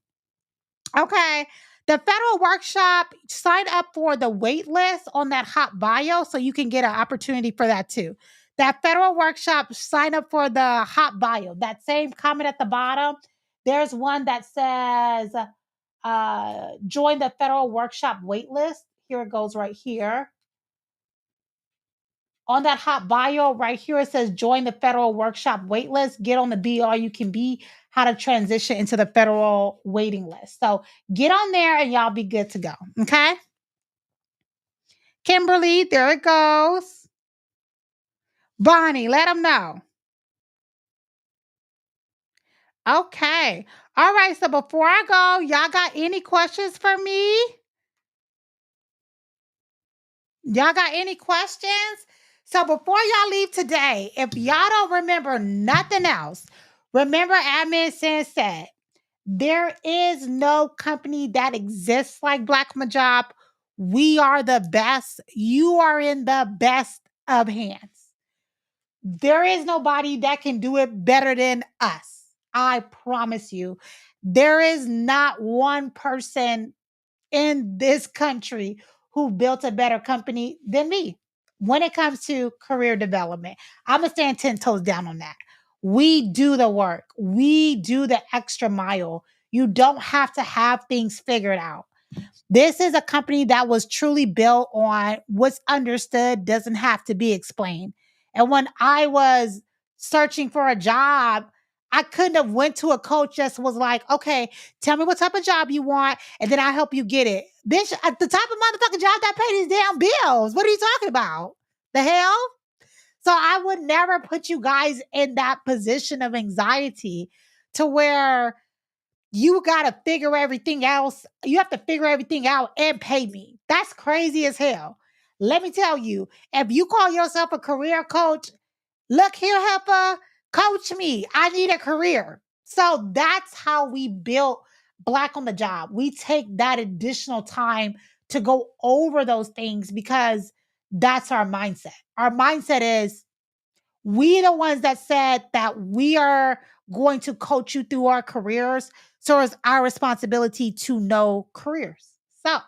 Okay. The federal workshop, sign up for the wait list on that hot bio so you can get an opportunity for that too. That federal workshop, sign up for the hot bio. That same comment at the bottom, there's one that says join the federal workshop wait list. Here it goes right here. On that hot bio right here, it says join the federal workshop waitlist. Get on the Be All You Can Be, how to transition into the federal waiting list. So get on there and y'all be good to go. Okay. Kimberly, there it goes. Bonnie, let them know. Okay. All right. So before I go, y'all got any questions for me? Y'all got any questions? So before y'all leave today, if y'all don't remember nothing else, remember Admin Sen said, there is no company that exists like Black Majab. We are the best. You are in the best of hands. There is nobody that can do it better than us. I promise you. There is not one person in this country who built a better company than me when it comes to career development. I'm going to stand 10 toes down on that. We do the work, we do the extra mile. You don't have to have things figured out. This is a company that was truly built on what's understood doesn't have to be explained. And when I was searching for a job, I couldn't have went to a coach just was like, okay, tell me what type of job you want, and then I'll help you get it. Bitch, the type of motherfucking job that pay these damn bills. What are you talking about? The hell? So I would never put you guys in that position of anxiety to where you got to figure everything else. You have to figure everything out and pay me. That's crazy as hell. Let me tell you, if you call yourself a career coach, look here, helper, coach me. I need a career. So that's how we built Black on the Job. We take that additional time to go over those things because that's our mindset. Our mindset is we the ones that said that we are going to coach you through our careers. So it's our responsibility to know careers. So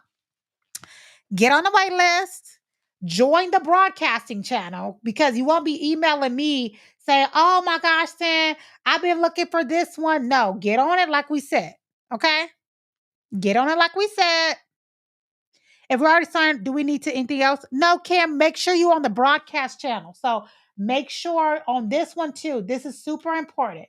get on the wait list, join the broadcasting channel because you won't be emailing me saying, oh my gosh, Stan, I've been looking for this one. No, get on it like we said. Okay? Get on it like we said. If we already signed, do we need to anything else? No, Cam, make sure you're on the broadcast channel. So make sure on this one too. This is super important.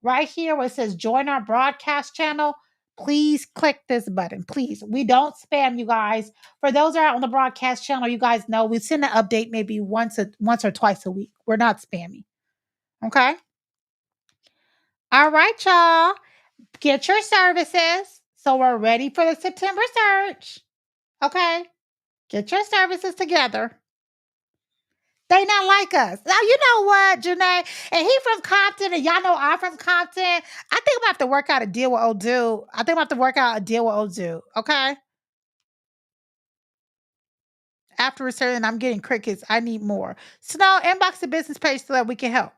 Right here where it says join our broadcast channel, please click this button. Please. We don't spam you guys. For those that are on the broadcast channel, you guys know we send an update maybe once or twice a week. We're not spammy. Okay? All right, y'all. Get your services. So we're ready for the September search. Okay? Get your services together. They not like us. Now, you know what, Janae? And he from Compton, and y'all know I'm from Compton. I think I'm going to have to work out a deal with old dude. I think I'm going to have to work out a deal with old dude, okay? After researching, I'm getting crickets. I need more. Snow, inbox the business page so that we can help.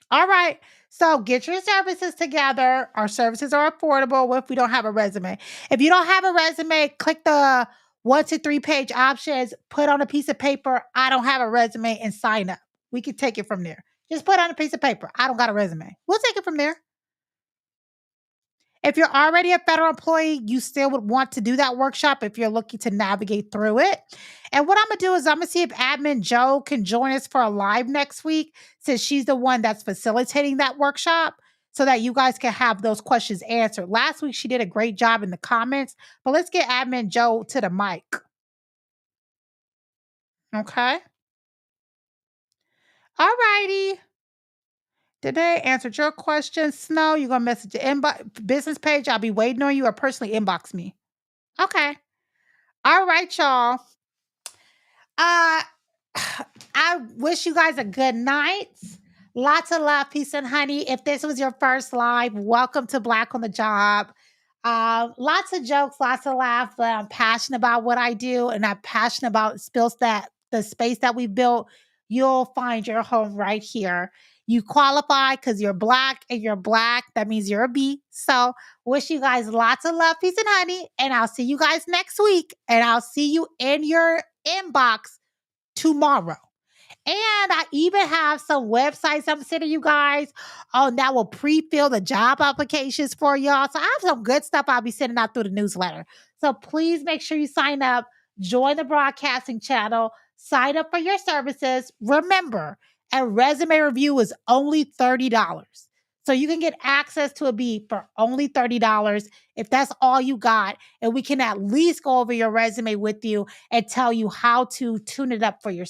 All right. So get your services together. Our services are affordable if we don't have a resume. If you don't have a resume, click the 1 to 3 page options, put on a piece of paper, I don't have a resume, and sign up. We can take it from there. Just put on a piece of paper. I don't got a resume. We'll take it from there. If you're already a federal employee, you still would want to do that workshop if you're looking to navigate through it. And what I'm going to do is I'm going to see if Admin Joe can join us for a live next week, since she's the one that's facilitating that workshop, so that you guys can have those questions answered. Last week, she did a great job in the comments, but let's get Admin Joe to the mic. Okay. All righty. Today answered your question. Snow, you're going to message the inbox business page. I'll be waiting on you, or personally inbox me. Okay. All right, y'all. Uh I wish you guys a good night. Lots of love, peace, and honey. If this was your first live, welcome to Black on the Job. Lots of jokes, lots of laughs, but I'm passionate about what I do, and I'm passionate about the space that we built. You'll find your home right here. You qualify because you're Black, and you're Black. That means you're a B. So wish you guys lots of love, peace, and honey. And I'll see you guys next week. And I'll see you in your inbox tomorrow. And I even have some websites I'm sending you guys on that will pre-fill the job applications for y'all. So I have some good stuff I'll be sending out through the newsletter. So please make sure you sign up, join the broadcasting channel, sign up for your services. Remember, a resume review is only $30. So you can get access to a B for only $30 if that's all you got. And we can at least go over your resume with you and tell you how to tune it up for yourself.